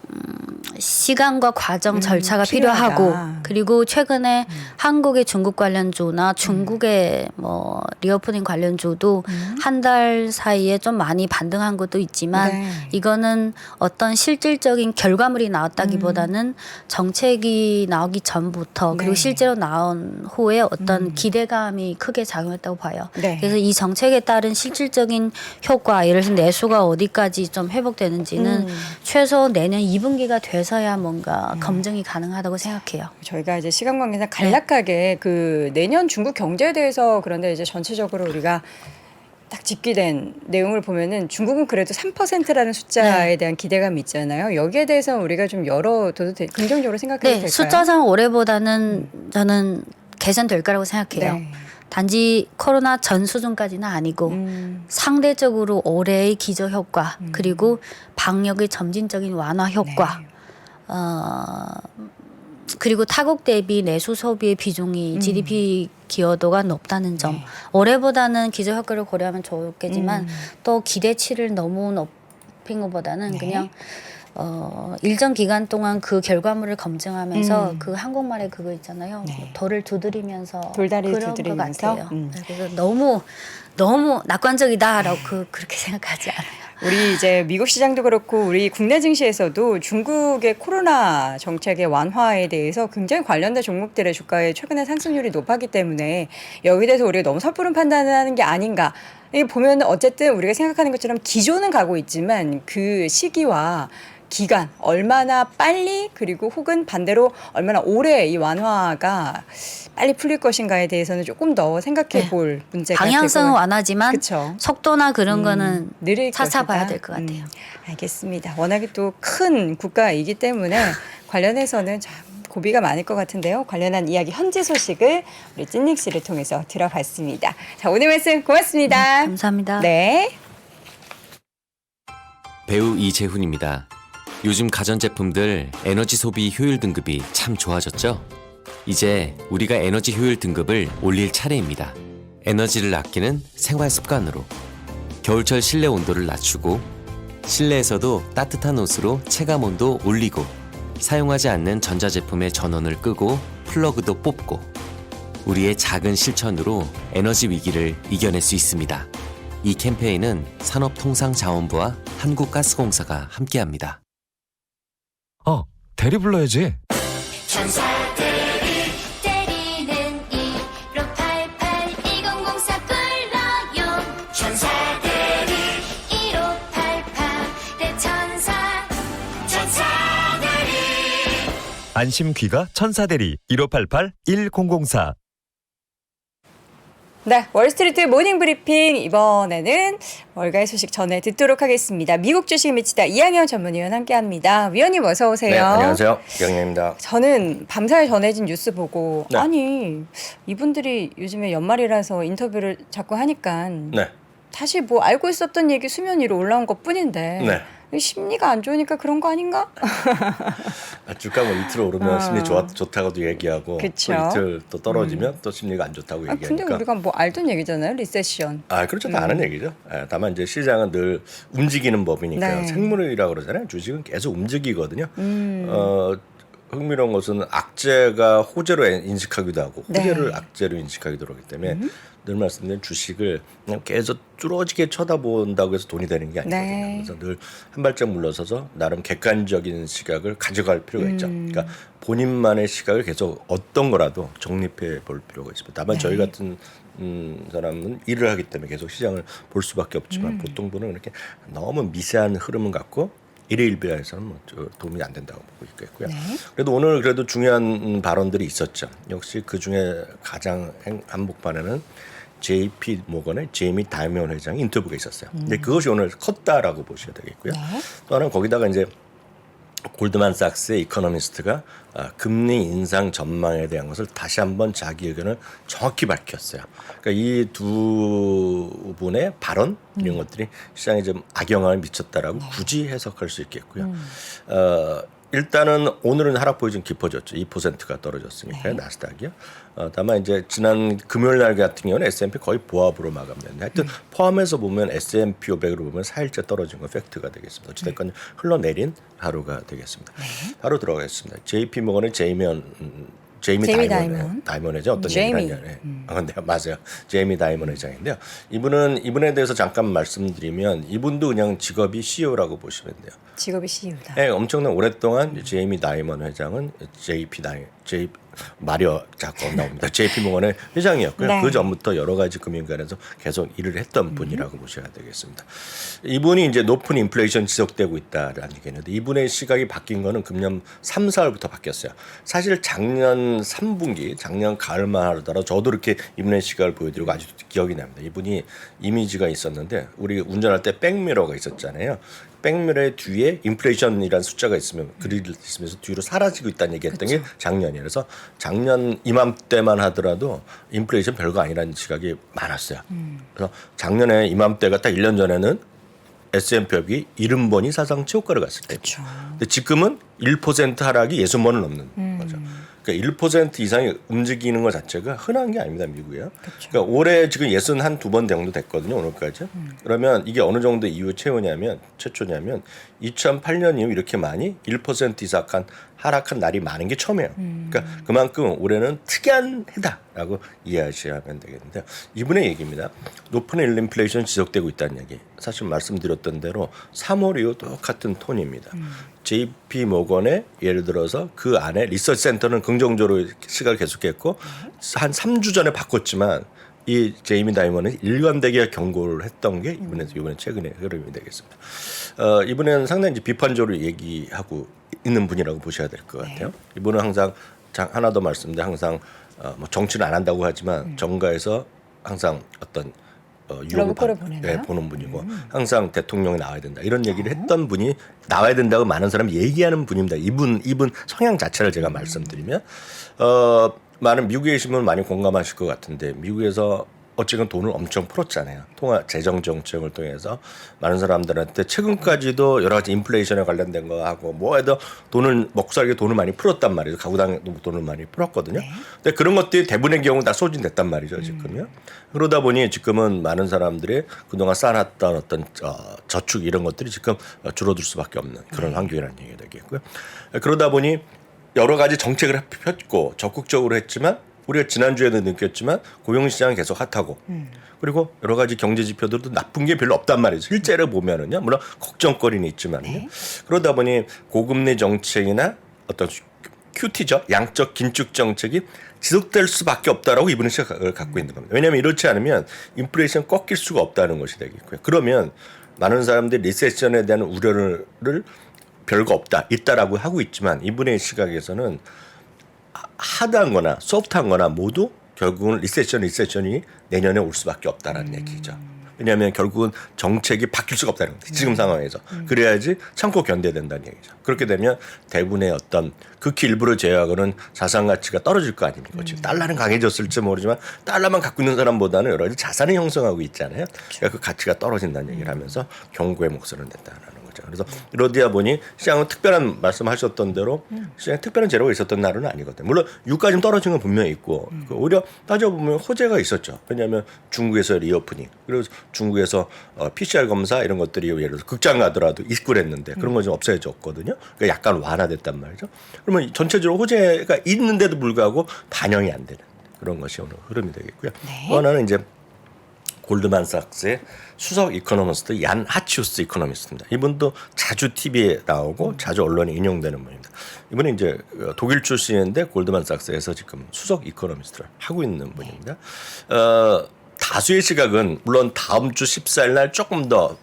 시간과 과정 절차가 필요하고 그리고 최근에 한국의 중국 관련주나 중국의 뭐 리오프닝 관련주도 한 달 사이에 좀 많이 반등한 것도 있지만 이거는 어떤 실질적인 결과물이 나왔다기보다는 정책이 나오기 전부터 그리고 실제로 나온 후에 어떤 기대감이 크게 작용했다고 봐요. 그래서 이 정책에 따른 실질적인 효과 예를 들어 내수가 어디까지 좀 회복되는지는 최소 내년 2분기가 돼서야 뭔가 검증이 가능하다고 생각해요. 저희가 이제 시간 관계상 간략하게 그 내년 중국 경제에 대해서 그런데 이제 전체적으로 우리가 딱 집계된 내용을 보면은 중국은 그래도 3%라는 숫자에 대한 기대감이 있잖아요. 여기에 대해서 우리가 좀 열어둬도 긍정적으로 생각해도 될까요? 숫자상 올해보다는 저는 개선될 거라고 생각해요. 네. 단지 코로나 전 수준까지는 아니고 상대적으로 올해의 기저 효과 그리고 방역의 점진적인 완화 효과 그리고 타국 대비 내수 소비의 비중이 GDP 기여도가 높다는 점 올해보다는 기저 효과를 고려하면 좋겠지만 또 기대치를 너무 높인 것보다는 그냥 일정 기간 동안 그 결과물을 검증하면서 그 한국말에 그거 있잖아요. 돌을 두드리면서 돌다리를 그런 두드리면서? 것 같아요. 그래서 너무 낙관적이다라고 그렇게 생각하지 않아요. 우리 이제 미국 시장도 그렇고 우리 국내 증시에서도 중국의 코로나 정책의 완화에 대해서 굉장히 관련된 종목들의 주가의 최근에 상승률이 높았기 때문에 여기에 대해서 우리가 너무 섣부른 판단을 하는 게 아닌가. 이게 보면 어쨌든 우리가 생각하는 것처럼 기조는 가고 있지만 그 시기와 기간 얼마나 빨리 그리고 혹은 반대로 얼마나 오래 이 완화가 빨리 풀릴 것인가에 대해서는 조금 더 생각해 볼 문제가 방향성은 완화지만 그쵸. 속도나 그런 거는 느릴 찾아봐야 것이다. 될 것 같아요. 알겠습니다. 워낙에 또 큰 국가이기 때문에 관련해서는 참 고비가 많을 것 같은데요. 관련한 이야기 현지 소식을 우리 찐닉 씨를 통해서 들어봤습니다. 자, 오늘 말씀 고맙습니다. 감사합니다. 네. 배우 이재훈입니다. 요즘 가전제품들 에너지 소비 효율 등급이 참 좋아졌죠? 이제 우리가 에너지 효율 등급을 올릴 차례입니다. 에너지를 아끼는 생활 습관으로 겨울철 실내 온도를 낮추고 실내에서도 따뜻한 옷으로 체감 온도 올리고 사용하지 않는 전자제품의 전원을 끄고 플러그도 뽑고 우리의 작은 실천으로 에너지 위기를 이겨낼 수 있습니다. 이 캠페인은 산업통상자원부와 한국가스공사가 함께합니다. 대리 불러야지. 천사들이 때리는 1588 2004 불러요. 천사들이 1588 대천사 천사들이 안심 귀가 천사대리 1588 1004. 네, 월스트리트 모닝 브리핑 이번에는 월가의 소식 전해 듣도록 하겠습니다. 미국 주식 미치다 이항현 전문위원 함께합니다. 위원님 어서 오세요. 네, 안녕하세요. 이영래입니다. 저는 밤사이 전해진 뉴스 보고 네. 아니 이분들이 요즘에 연말이라서 인터뷰를 자꾸 하니까 네, 다시 뭐 알고 있었던 얘기 수면 위로 올라온 것뿐인데 네. 심리가 안 좋으니까 그런 거 아닌가? 주가 뭐 이틀 오르면 심리 좋다고도 얘기하고 그쵸. 또 이틀 또 떨어지면 또 심리가 안 좋다고 아, 근데 얘기하니까. 우리가 뭐 알던 얘기잖아요. 리세션. 그렇죠. 다 아는 얘기죠. 다만 이제 시장은 늘 움직이는 법이니까요. 네. 생물이라고 그러잖아요. 주식은 계속 움직이거든요. 흥미로운 것은 악재가 호재로 인식하기도 하고 네. 호재를 악재로 인식하기도 하기 때문에 늘 말씀드린 주식을 그냥 계속 뚫어지게 쳐다본다고 해서 돈이 되는 게 아니거든요. 네. 그래서 늘 한 발짝 물러서서 나름 객관적인 시각을 가져갈 필요가 있죠. 그러니까 본인만의 시각을 계속 어떤 거라도 정립해 볼 필요가 있습니다. 다만 저희 같은 사람은 일을 하기 때문에 계속 시장을 볼 수밖에 없지만 보통 분은 이렇게 너무 미세한 흐름을 갖고 일회일비해서는 뭐 도움이 안 된다고 보고 있겠고요. 그래도 오늘 그래도 중요한 발언들이 있었죠. 역시 그 중에 가장 한복판에는 JP 모건의 제이미 다이먼 회장 인터뷰가 있었어요. 근데 그것이 오늘 컸다라고 보셔야 되겠고요. 또 하나는 거기다가 이제 골드만삭스의 이코노미스트가 금리 인상 전망에 대한 것을 다시 한번 자기 의견을 정확히 밝혔어요. 그러니까 이 두 분의 발언 이런 것들이 시장에 좀 악영향을 미쳤다라고 굳이 해석할 수 있겠고요. 일단은 오늘은 하락폭이 좀 깊어졌죠. 2%가 떨어졌으니까요. 나스닥이요. 다만 이제 지난 금요일 날 같은 경우는 S&P 거의 보합으로 마감됐는데 하여튼 포함해서 보면 S&P 500으로 보면 4일째 떨어진 건 팩트가 되겠습니다. 어찌됐건 흘러내린 하루가 되겠습니다. 바로 들어가겠습니다. JP 모건의 제이미 다이먼 회장 어떤 얘기를 하냐. 네, 맞아요. 제이미 다이먼 회장인데요. 이분에 대해서 잠깐 말씀드리면 이분도 그냥 직업이 CEO라고 보시면 돼요. 직업이 CEO다. 네, 엄청난 오랫동안 제이미 다이먼 회장은 마리오 자꾸 나옵니다. JP모건의 회장이었고요. 네. 그 전부터 여러 가지 금융권에서 계속 일을 했던 분이라고 보셔야 되겠습니다. 이분이 이제 높은 인플레이션 지속되고 있다라는 얘기인데 이분의 시각이 바뀐 거는 금년 3, 4월부터 바뀌었어요. 사실 작년 3분기, 작년 가을만 하더라도 저도 이렇게 이분의 시각을 보여드리고 아주 기억이 납니다. 이분이 이미지가 있었는데 우리 운전할 때 백미러가 있었잖아요. 백미러의 뒤에 인플레이션이라는 숫자가 있으면 글이 있으면서 뒤로 사라지고 있다는 얘기했던 게 작년이에요. 그래서 작년 이맘때만 하더라도 인플레이션 별거 아니라는 시각이 많았어요. 그래서 작년에 이맘때가 딱 1년 전에는 S&P이 70번이 사상 최고가를 갔을 때. 근데 지금은 1% 하락이 60번을 넘는 거죠. 그러니까 1% 이상이 움직이는 것 자체가 흔한 게 아닙니다, 미국이요. 그러니까 올해 지금 61번 정도 됐거든요, 오늘까지. 그러면 이게 어느 정도 이후 최초냐면 2008년 이후 이렇게 많이 1% 이상 하락한 날이 많은 게 처음이에요. 그러니까 그만큼 올해는 특이한 해다라고 이해하시면 되겠는데요. 이분의 얘기입니다. 높은 인플레이션 지속되고 있다는 얘기. 사실 말씀드렸던 대로 3월 이후 똑같은 톤입니다. JP 모건의 예를 들어서 그 안에 리서치 센터는 긍정적으로 시각을 계속했고 한 3주 전에 바꿨지만 이 제이미 다이먼은 일관되게 경고를 했던 게 이번에 최근의 흐름이 되겠습니다. 이번에는 상당히 이제 비판적으로 얘기하고 있는 분이라고 보셔야 될 것 같아요. 이분은 항상 하나 더 말씀드려 항상 뭐 정치는 안 한다고 하지만 정가에서 항상 어떤 유혹을 보는 분이고 항상 대통령이 나와야 된다 이런 얘기를 했던 분이 나와야 된다고 많은 사람이 얘기하는 분입니다. 이분 성향 자체를 제가 말씀드리면 많은 미국에 계신 분 많이 공감하실 것 같은데 미국에서 어쨌든 돈을 엄청 풀었잖아요. 재정 정책을 통해서 많은 사람들한테 최근까지도 여러 가지 인플레이션에 관련된 거 하고 뭐해도 돈을 먹고 살기 돈을 많이 풀었단 말이죠. 가구당 돈을 많이 풀었거든요. 근데 그런 것들이 대부분의 경우 다 소진됐단 말이죠. 지금요. 그러다 보니 지금은 많은 사람들이 그동안 쌓아놨던 어떤 저축 이런 것들이 지금 줄어들 수밖에 없는 그런 환경이라는 얘기가 되겠고요. 그러다 보니 여러 가지 정책을 폈고 적극적으로 했지만 우리가 지난주에도 느꼈지만 고용시장은 계속 핫하고 그리고 여러 가지 경제 지표들도 나쁜 게 별로 없단 말이죠. 실제로 보면은요. 물론 걱정거리는 있지만요. 그러다 보니 고금리 정책이나 어떤 QT죠. 양적 긴축 정책이 지속될 수밖에 없다라고 이분은 시각을 갖고 있는 겁니다. 왜냐하면 이렇지 않으면 인플레이션 꺾일 수가 없다는 것이 되겠고요. 그러면 많은 사람들이 리세션에 대한 우려를 별거 있다라고 하고 있지만 이분의 시각에서는 하드한 거나 소프트한 거나 모두 결국은 리세션이 내년에 올 수밖에 없다는 얘기죠. 왜냐하면 결국은 정책이 바뀔 수가 없다는 거죠. 지금 상황에서. 그래야지 참고 견뎌야 된다는 얘기죠. 그렇게 되면 대부분의 어떤 극히 일부를 제외하고는 자산 가치가 떨어질 거 아닙니까? 지금 달러는 강해졌을지 모르지만 달러만 갖고 있는 사람보다는 여러 가지 자산을 형성하고 있잖아요. 그러니까 그 가치가 떨어진다는 얘기를 하면서 경고의 목소리를 냈다는 거죠. 그래서 이러다 보니 시장은 특별한 말씀하셨던 대로 시장에 특별한 재료가 있었던 날은 아니거든요. 물론 유가 좀 떨어진 건 분명히 있고 오히려 따져보면 호재가 있었죠. 왜냐하면 중국에서 리오프닝 그리고 중국에서 PCR 검사 이런 것들이 예를 들어서 극장 가더라도 있고 했는데 그런 건 좀 없어졌거든요. 그러니까 약간 완화됐단 말이죠. 그러면 전체적으로 호재가 있는데도 불구하고 반영이 안 되는 그런 것이 오늘 흐름이 되겠고요. 또 하나는 이제 골드만삭스의 수석 이코노미스트 얀 하치우스 이코노미스트입니다. 이분도 자주 TV에 나오고 자주 언론에 인용되는 분입니다. 이분이 이제 독일 출신인데 골드만삭스에서 지금 수석 이코노미스트를 하고 있는 분입니다. 다수의 시각은 물론 다음 주 14일 날 조금 더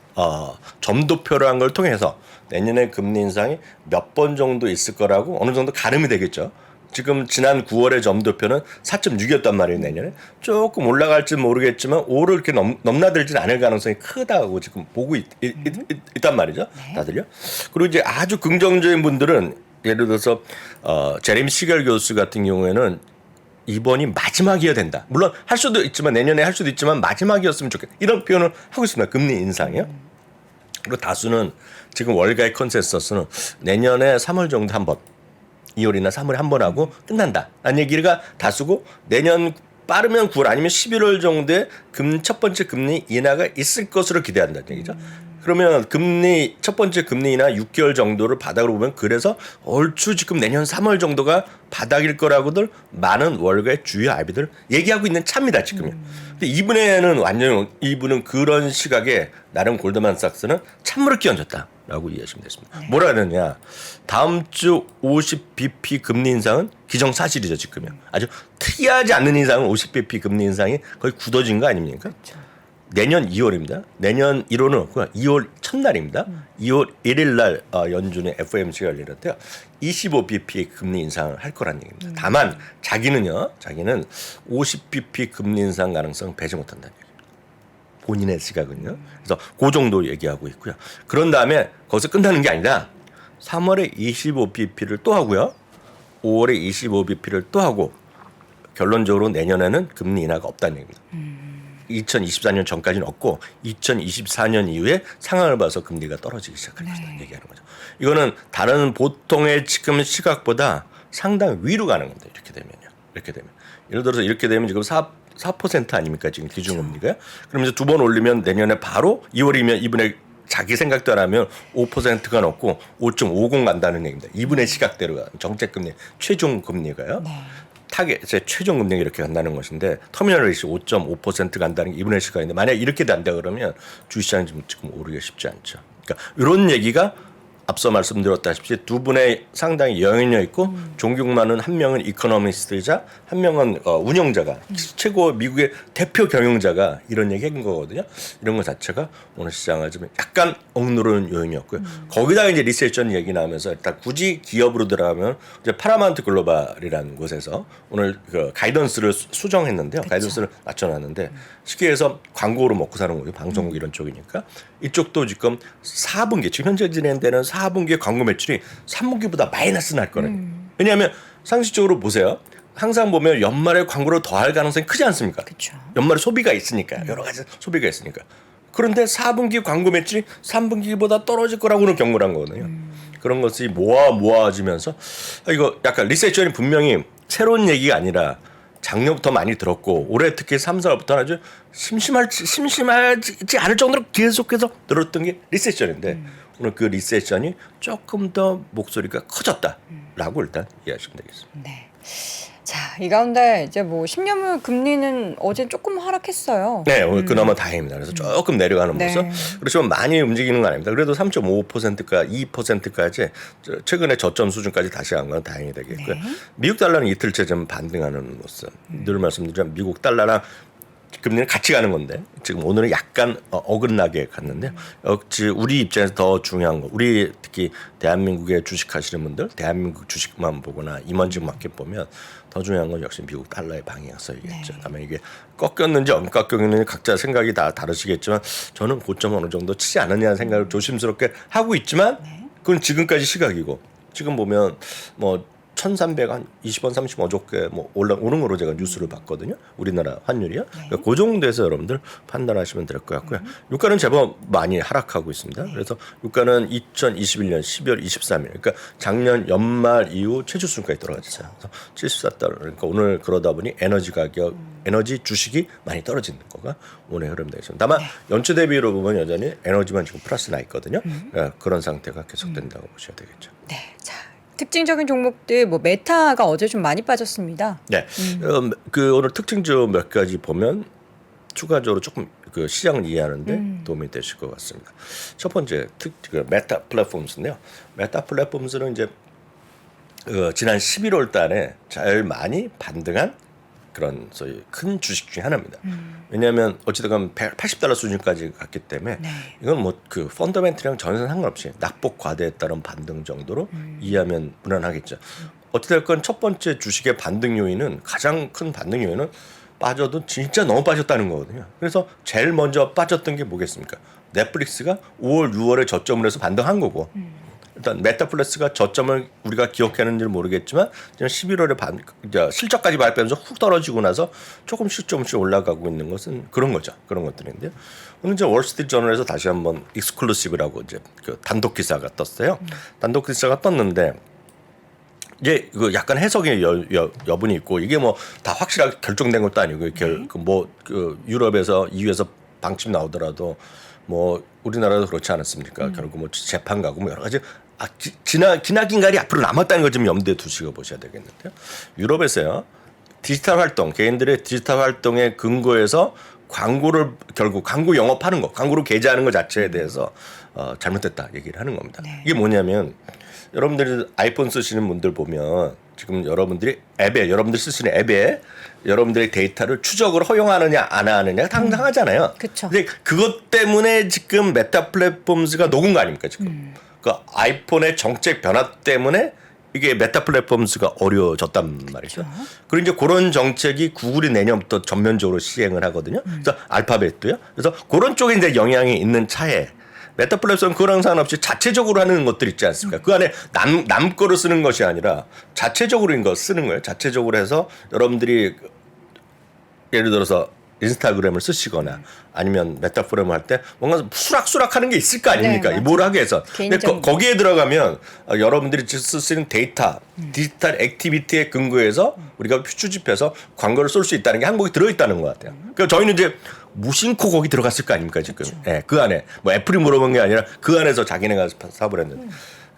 점도표를 한 걸 통해서 내년에 금리 인상이 몇 번 정도 있을 거라고 어느 정도 가늠이 되겠죠. 지금 지난 9월의 점도표는 4.6이었단 말이에요. 내년에 조금 올라갈지 모르겠지만 5를 이렇게 넘나들지는 않을 가능성이 크다고 지금 보고 있단 말이죠. 다들요. 그리고 이제 아주 긍정적인 분들은 예를 들어서 제레미 시겔 교수 같은 경우에는 이번이 마지막이어야 된다. 물론 할 수도 있지만 내년에 할 수도 있지만 마지막이었으면 좋겠다. 이런 표현을 하고 있습니다. 금리 인상이요. 그리고 다수는 지금 월가의 컨센서스는 내년에 3월 정도 한 번. 2월이나 3월에 한 번 하고 끝난다. 라는 얘기가 다수고 내년 빠르면 9월 아니면 11월 정도에 첫 번째 금리 인하가 있을 것으로 기대한다는 얘기죠. 그러면 첫 번째 금리 인하 6개월 정도를 바닥으로 보면 그래서 얼추 지금 내년 3월 정도가 바닥일 거라고들 많은 월가의 주요 IB들 얘기하고 있는 차입니다. 지금요. 근데 이분은 그런 시각에 나름 골드만삭스는 찬물을 끼얹었다. 라고 이해하시면 되겠습니다. 뭐라 그러냐? 다음 주 50bp 금리 인상은 기정사실이죠, 지금은. 아주 특이하지 않는 인상은 50bp 금리 인상이 거의 굳어진 거 아닙니까? 내년 2월입니다. 내년 1월은 없고요. 2월 첫날입니다. 2월 1일 날 연준의 FOMC가 열리는데요. 25bp 금리 인상을 할 거란 얘기입니다. 다만 자기는 50bp 금리 인상 가능성 배제 못한다는 얘기입니다. 본인의 시각은요. 그래서 그 정도 얘기하고 있고요. 그런 다음에 거기서 끝나는 게 아니라 3월에 25bp를 또 하고요. 5월에 25bp를 또 하고 결론적으로 내년에는 금리 인하가 없다는 얘기입니다. 2024년 전까지는 없고 2024년 이후에 상황을 봐서 금리가 떨어지기 시작할 것이다 얘기하는 거죠. 이거는 다른 보통의 지금 시각보다 상당히 위로 가는 겁니다. 이렇게 되면요. 이렇게 되면 예를 들어서 이렇게 되면 지금 4% 아닙니까 지금 기준금리가요? 그럼 이제 두 번 올리면 내년에 바로 2월이면 이분의 자기 생각도 안 하면 5%가 넘고 5.50 간다는 얘기입니다. 이분의 시각대로 정책금리 최종 금리가요. 타겟 최종 금리가 이렇게 간다는 것인데 터미널 레이시 5.5% 간다는 게 이분의 시각인데 만약 이렇게 된다 그러면 주시장이 지금 오르기가 쉽지 않죠. 그러니까 이런 얘기가 앞서 말씀드렸다시피 두 분의 상당히 영향력 있고 존경많은 한 명은 이코노미스트이자 한 명은 운영자가 최고 미국의 대표 경영자가 이런 얘기 한 거거든요. 이런 것 자체가 오늘 시장을 좀 약간 억누르는 요인이었고요. 거기다가 이제 리세션 얘기 나오면서 일단 굳이 기업으로 들어가면 이제 파라마운트 글로벌이라는 곳에서 오늘 그 가이던스를 수정했는데요. 가이던스를 낮춰놨는데 쉽게 해서 광고로 먹고 사는 거죠. 방송국 이런 쪽이니까 이쪽도 지금 4분기 지금 현재 진행되는 4분기 광고 매출이 3분기보다 마이너스 날 거예요. 왜냐하면 상식적으로 보세요. 항상 보면 연말에 광고를 더 할 가능성이 크지 않습니까? 그쵸. 연말에 소비가 있으니까 여러 가지 소비가 있으니까. 그런데 4분기 광고 매출이 3분기보다 떨어질 거라고는 경고를 한 거거든요. 그런 것이 모아지면서 이거 약간 리세션이 분명히 새로운 얘기가 아니라 작년부터 많이 들었고 올해 특히 3, 4월부터 아주 심심하지 않을 정도로 계속해서 늘었던 게 리세션인데 오늘 그 리세션이 조금 더 목소리가 커졌다라고 일단 이해하시면 되겠습니다. 네. 자, 이 가운데 이제 뭐 10년물 금리는 어제 조금 하락했어요. 네, 오늘 그나마 다행입니다. 그래서 조금 내려가는 네. 모습. 그렇지만 많이 움직이는 건 아닙니다. 그래도 3.5%가 2%까지 최근에 저점 수준까지 다시 간 건 다행이 되겠고요. 네. 미국 달러는 이틀째 좀 반등하는 모습. 늘 말씀드리면 미국 달러랑 금리는 같이 가는 건데 지금 오늘은 약간 어긋나게 갔는데요. 역시 우리 입장에서 더 중요한 거, 우리 특히 대한민국에 주식하시는 분들, 대한민국 주식만 보거나 임원직 마켓 보면 더 중요한 건 역시 미국 달러의 방향성이겠죠. 다만 이게 꺾였는지 안 꺾였는지 각자 생각이 다 다르시겠지만 저는 고점 어느 정도 치지 않느냐는 생각을 조심스럽게 하고 있지만 그건 지금까지 시각이고 지금 보면 뭐 1,300한 20원 30원 어저께 뭐 오른 거로 제가 뉴스를 봤거든요. 우리나라 환율이요. 그러니까 그 정도에서 여러분들 판단하시면 될 것 같고요. 유가는 제법 많이 하락하고 있습니다. 그래서 유가는 2021년 12월 23일 그러니까 작년 연말 이후 최저 수준까지 떨어졌어요. 그래서 74달러 그러니까 오늘 그러다 보니 에너지 가격 에너지 주식이 많이 떨어지는 거가 오늘 흐름 되겠습니다. 다만 연초 대비로 보면 여전히 에너지만 지금 플러스 나 있거든요. 그러니까 그런 상태가 계속된다고 보셔야 되겠죠. 네. 자, 특징적인 종목들 뭐 메타가 어제 좀 많이 빠졌습니다. 네, 그 오늘 특징주 몇 가지 보면 추가적으로 조금 그 시장을 이해하는데 도움이 되실 것 같습니다. 첫 번째 그 메타 플랫폼스인데요. 메타 플랫폼스는 이제 지난 11월 달에 제일 많이 반등한 그런 소위 큰 주식 중에 하나입니다. 왜냐하면 어찌됐건 80달러 수준까지 갔기 때문에 이건 뭐 그 펀더멘트랑 전혀 상관없이 낙폭 과대에 따른 반등 정도로 이해하면 무난하겠죠. 어찌됐건 첫 번째 주식의 반등 요인은 가장 큰 반등 요인은 빠져도 진짜 너무 빠졌다는 거거든요. 그래서 제일 먼저 빠졌던 게 뭐겠습니까? 넷플릭스가 5월, 6월에 저점을 해서 반등한 거고 일단 메타플러스가 저점을 우리가 기억하는지 모르겠지만 11월에 실적까지 발표하면서 훅 떨어지고 나서 조금씩 올라가고 있는 것은 그런 거죠. 그런 것들인데요. 오늘 이제 월스트리트 저널에서 다시 한번 익스클루시브라고 이제 그 단독 기사가 떴어요. 단독 기사가 떴는데 이제 그 약간 해석의 여분이 있고 이게 뭐 다 확실하게 결정된 것도 아니고 그 유럽에서 EU에서 방침 나오더라도 뭐 우리나라도 그렇지 않았습니까? 결국 뭐 재판 가고 뭐 여러 가지 기나긴 갈이 앞으로 남았다는 걸 좀 염두에 두시고 보셔야 되겠는데요. 유럽에서요 디지털 활동 개인들의 디지털 활동에 근거해서 광고를 결국 광고 영업하는 거, 광고를 게재하는 것 자체에 대해서 잘못됐다 얘기를 하는 겁니다. 이게 뭐냐면 여러분들이 아이폰 쓰시는 분들 보면 지금 여러분들이 앱에 여러분들 쓰시는 앱에 여러분들의 데이터를 추적을 허용하느냐 안 하느냐 당당하잖아요. 그쵸. 근데 그것 때문에 지금 메타 플랫폼즈가 녹은 거 아닙니까 지금? 그 아이폰의 정책 변화 때문에 이게 메타 플랫폼즈가 어려워졌단 말이죠. 그리고 이제 그런 정책이 구글이 내년부터 전면적으로 시행을 하거든요. 그래서 알파벳도요. 그래서 그런 쪽에 이제 영향이 있는 차에 메타 플랫폼 그랑 상관없이 자체적으로 하는 것들 있지 않습니까? 그 안에 남 거를 쓰는 것이 아니라 자체적으로 이거 쓰는 거예요. 자체적으로 해서 여러분들이 예를 들어서 인스타그램을 쓰시거나 아니면 메타 플랫폼 할 때 뭔가 수락수락하는 게 있을 거 아닙니까? 네, 뭘 하기 위해서. 근데 개인적인 거기에 들어가면 여러분들이 쓰시는 데이터, 디지털 액티비티에 근거해서 우리가 추집해서 광고를 쏠 수 있다는 게 항목이 들어있다는 것 같아요. 그러니까 저희는 이제 무심코 거기 들어갔을 거 아닙니까 지금? 예, 그 안에 뭐 애플이 물어본 게 아니라 그 안에서 자기네가 사버렸는데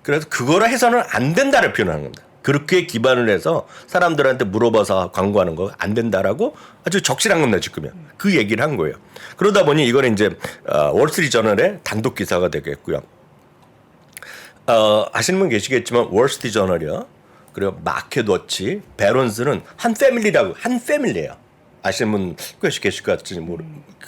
그래서 그거라 해서는 안 된다를 표현하는 겁니다. 그렇게 기반을 해서 사람들한테 물어봐서 광고하는 거 안 된다라고 아주 적실한 겁니다 지금은. 그 얘기를 한 거예요. 그러다 보니 이거는 이제 월스트리트저널의 단독 기사가 되겠고요. 아시는 분 계시겠지만 월스트리트저널이요. 그리고 마켓워치, 배런스는 한 패밀리예요. 아시는 분 계실 것 같지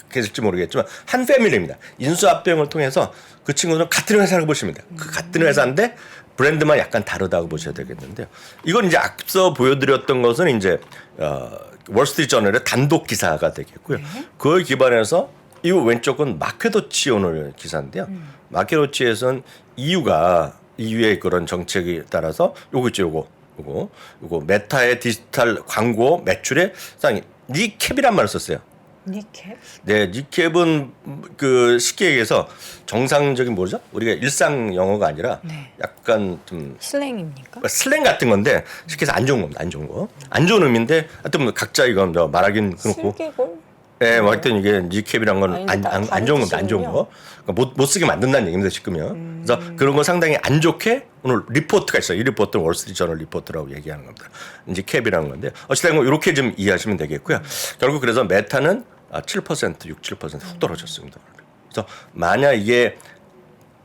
계실지 모르겠지만 한 패밀리입니다. 인수합병을 통해서 그 친구들은 같은 회사라고 보시면 돼요. 그 같은 회사인데 브랜드만 약간 다르다고 보셔야 되겠는데요. 이건 이제 앞서 보여드렸던 것은 이제 월스트리트저널의 단독 기사가 되겠고요. 그걸 기반해서 이 왼쪽은 마켓워치 오늘 기사인데요. 마켓워치에서는 EU의 그런 정책에 따라서 요거 메타의 디지털 광고 매출의 상위 니캡이란 말을 썼어요. 니캡? 네, 니캡은 그 쉽게 얘기해서 정상적인 뭐죠? 우리가 일상 영어가 아니라 약간 좀 슬랭입니까? 슬랭 같은 건데 쉽게 해서 안 좋은 겁니다. 안 좋은 거. 안 좋은 의미인데 하여튼 뭐 각자 이건 말하긴 그렇고. 슬개골? 네, 뭐 하여튼 이게 니캡이란 건 안 좋은 겁니다. 안 좋은 뜻이군요. 거. 그러니까 못 쓰게 만든다는 얘기입니다. 지금요. 그래서 그런 거 상당히 안 좋게 오늘 리포트가 있어요. 이 리포트는 월스트리트저널 리포트라고 얘기하는 겁니다. 이제 캡이라는 건데 어쨌든 뭐 이렇게 좀 이해하시면 되겠고요. 결국 그래서 메타는 7%, 6, 7%훅 떨어졌습니다. 그래서 만약 이게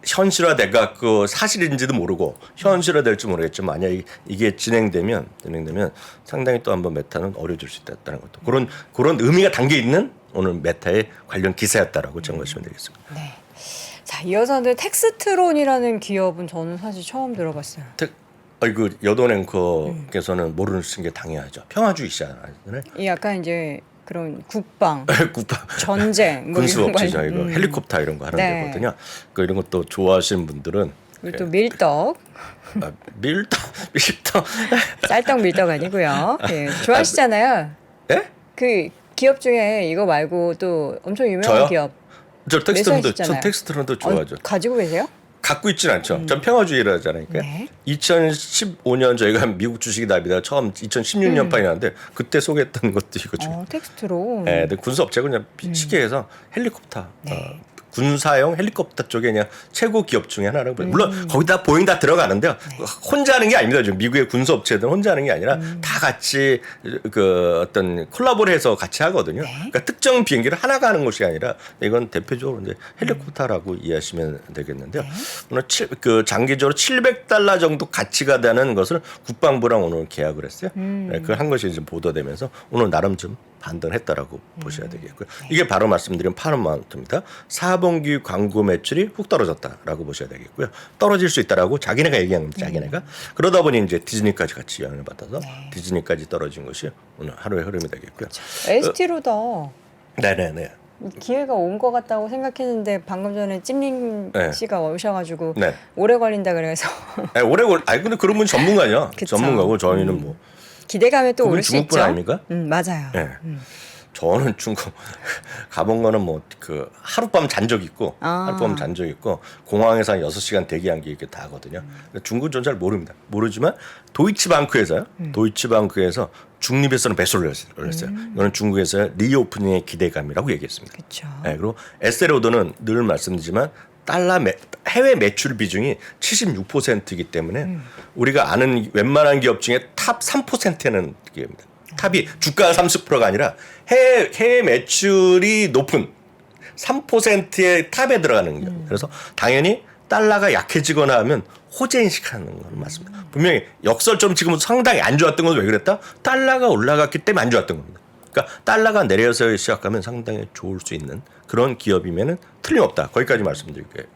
현실화돼가 그 사실인지도 모르고 현실화될지 모르겠지만 만약 이게 진행되면 상당히 또 한번 메타는 어려워질 수 있다는 것도 그런 의미가 담겨 있는 오늘 메타의 관련 기사였다라고 정리하시면 되겠습니다. 네. 자, 이어서는 텍스트론이라는 기업은 저는 사실 처음 들어봤어요. 그 여돈앵커께서는 모르는 게 당연하죠. 평화주의시잖아요. 이 약간 이제 그런 국방, 국방, 전쟁, 뭐 군수 이런 업체죠. 거 이거 헬리콥터 이런 거 하는 네. 데거든요. 이런 것도 좋아하시는 분들은 그리고 또 밀떡, 밀떡. 쌀떡 밀떡 아니고요. 예, 좋아하시잖아요. 예? 그 기업 중에 이거 말고 또 엄청 유명한 저요? 기업 저 텍스트론도 매수하시잖아요. 텍스트론도 좋아하죠. 가지고 계세요? 갖고 있지는 않죠. 전 평화주의를 하잖아요. 네. 2015년 저희가 미국 주식이 나비다 처음 2016년 판이 나는데 그때 소개했던 것도 이거죠. 텍스트론. 네, 군수업체고 그냥 쉽게 해서 헬리콥터. 네. 군사용 헬리콥터 쪽에 그냥 최고 기업 중에 하나라고 봐요. 물론 거기다 보잉 다 들어가는데요. 혼자 하는 게 아닙니다. 지금 미국의 군수업체들은 혼자 하는 게 아니라 다 같이 그 어떤 콜라보를 해서 같이 하거든요. 그러니까 특정 비행기를 하나가 하는 것이 아니라 이건 대표적으로 이제 헬리콥터라고 이해하시면 되겠는데요. 오늘 그 장기적으로 $700 정도 가치가 되는 것을 국방부랑 오늘 계약을 했어요. 네, 그걸 한 것이 지금 보도되면서 오늘 나름 좀 반등했다라고 보셔야 되겠고요. 이게 바로 말씀드린 파란마운트입니다. 4분기 광고 매출이 훅 떨어졌다라고 보셔야 되겠고요. 떨어질 수 있다라고 자기네가 얘기한 겁니다. 자기네가. 그러다 보니 이제 디즈니까지 같이 영향을 받아서 디즈니까지 떨어진 것이 오늘 하루의 흐름이 되겠고요. ST로다. 네네네. 기회가 온 것 같다고 생각했는데 방금 전에 찜링 씨가 오셔가지고 네. 오래 걸린다 그래서 네, 근데 그런 분 전문가죠. 그쵸. 전문가고 저희는 뭐 기대감에 또 그분 오를 수 중국분 있죠. 아닙니까? 맞아요. 네. 저는 중국 가본 거는 뭐 그 하룻밤 잔 적 있고 하룻밤 잔 적 있고 공항에서 한 6시간 대기한 게 이렇게 다 하거든요. 중국은 전 잘 모릅니다. 모르지만 도이치방크에서요. 도이치방크에서 중립에서는 배수를 올렸어요. 이거는 중국에서의 리오프닝의 기대감이라고 얘기했습니다. 그렇죠. 네, 그리고 에스테로드는 늘 말씀드리지만 해외 매출 비중이 76%이기 때문에 우리가 아는 웬만한 기업 중에 탑 3%는 기업입니다. 탑이 주가 30%가 아니라 해외 매출이 높은 3%의 탑에 들어가는 거예요. 그래서 당연히 달러가 약해지거나 하면 호재인식하는 건 맞습니다. 분명히 역설점 지금은 상당히 안 좋았던 건 왜 그랬다? 달러가 올라갔기 때문에 안 좋았던 겁니다. 그러니까 달러가 내려서 시작하면 상당히 좋을 수 있는 그런 기업이면은 틀림없다. 거기까지 말씀드릴게요.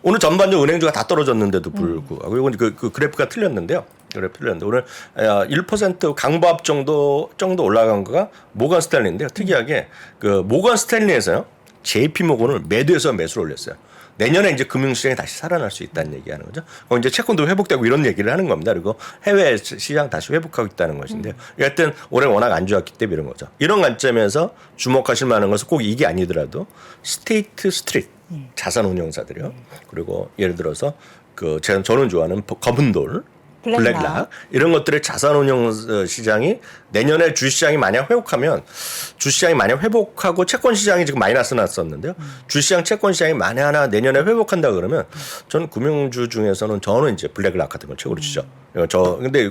오늘 전반적으로 은행주가 다 떨어졌는데도 불구하고 이건 그 그래프가 틀렸는데요. 그래프 틀렸는데 오늘 1% 강보합 정도 올라간 거가 모건 스탠리인데요. 특이하게 그 모건 스탠리에서요. JP 모건을 매도해서 매수를 올렸어요. 내년에 이제 금융시장이 다시 살아날 수 있다는 얘기하는 거죠. 이제 채권도 회복되고 이런 얘기를 하는 겁니다. 그리고 해외 시장 다시 회복하고 있다는 것인데요. 여하튼 올해 워낙 안 좋았기 때문에 이런 거죠. 이런 관점에서 주목하실 만한 것은 꼭 이게 아니더라도 스테이트 스트리트 자산운용사들이요. 그리고 예를 들어서 그 저는 좋아하는 검은 돌, 블랙락 이런 것들의 자산운용 시장이 내년에 주시장이 만약 회복하고 채권 시장이 지금 마이너스 났었는데요. 주시장 채권 시장이 만에 하나 내년에 회복한다 그러면 저는 금융주 중에서는 저는 이제 블랙락 같은 걸 최고로 치죠. 근데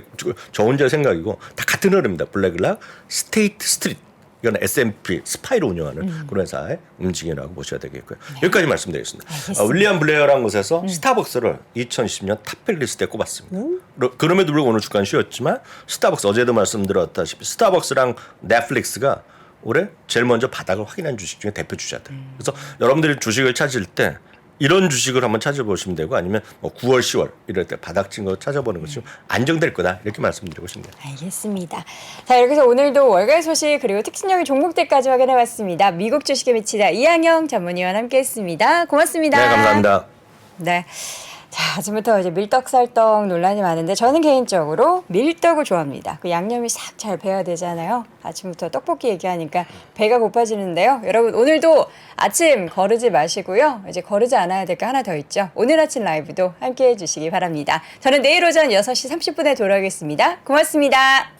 저 혼자 생각이고 다 같은 흐름입니다. 블랙락, 스테이트 스트리트 이건 S&P 스파이로 운영하는 그런 회사의 움직임이라고 보셔야 되겠고요. 여기까지 말씀드리겠습니다. 윌리엄 블레어라는 곳에서 스타벅스를 2010년 탑100 리스트에 꼽았습니다. 그럼에도 불구하고 오늘 주가는 쉬었지만 스타벅스 어제도 말씀드렸다시피 스타벅스랑 넷플릭스가 올해 제일 먼저 바닥을 확인한 주식 중에 대표 주자들. 그래서 여러분들이 주식을 찾을 때 이런 주식을 한번 찾아보시면 되고 아니면 뭐 9월, 10월 이럴 때 바닥 친 거 찾아보는 것이 안정될 거다 이렇게 말씀드리고 싶네요. 알겠습니다. 자, 이렇게 해서 오늘도 월간 소식 그리고 특징적인 종목들까지 확인해봤습니다. 미국 주식에 미치다 이항영 전문위원 함께했습니다. 고맙습니다. 네, 감사합니다. 네. 자, 아침부터 이제 밀떡살떡 논란이 많은데 저는 개인적으로 밀떡을 좋아합니다. 그 양념이 싹 잘 배야 되잖아요. 아침부터 떡볶이 얘기하니까 배가 고파지는데요. 여러분 오늘도 아침 거르지 마시고요. 이제 거르지 않아야 될 게 하나 더 있죠. 오늘 아침 라이브도 함께해 주시기 바랍니다. 저는 내일 오전 6시 30분에 돌아오겠습니다. 고맙습니다.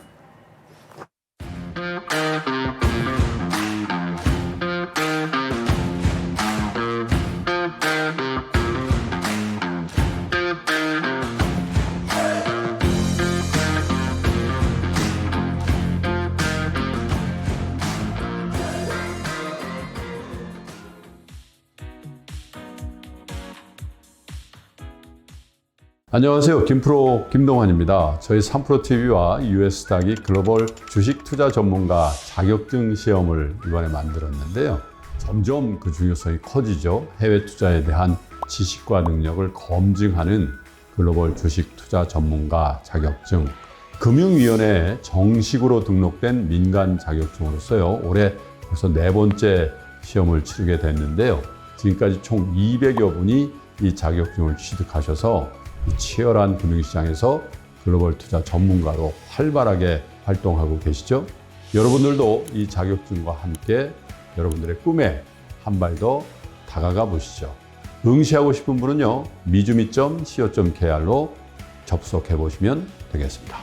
안녕하세요. 김프로 김동환입니다. 저희 3프로TV와 US닥이 글로벌 주식 투자 전문가 자격증 시험을 이번에 만들었는데요. 점점 그 중요성이 커지죠. 해외 투자에 대한 지식과 능력을 검증하는 글로벌 주식 투자 전문가 자격증. 금융위원회에 정식으로 등록된 민간 자격증으로서요. 올해 벌써 4번째 시험을 치르게 됐는데요. 지금까지 총 200여 분이 이 자격증을 취득하셔서 치열한 금융시장에서 글로벌 투자 전문가로 활발하게 활동하고 계시죠. 여러분들도 이 자격증과 함께 여러분들의 꿈에 한 발 더 다가가 보시죠. 응시하고 싶은 분은요. mizuumi.co.kr로 접속해 보시면 되겠습니다.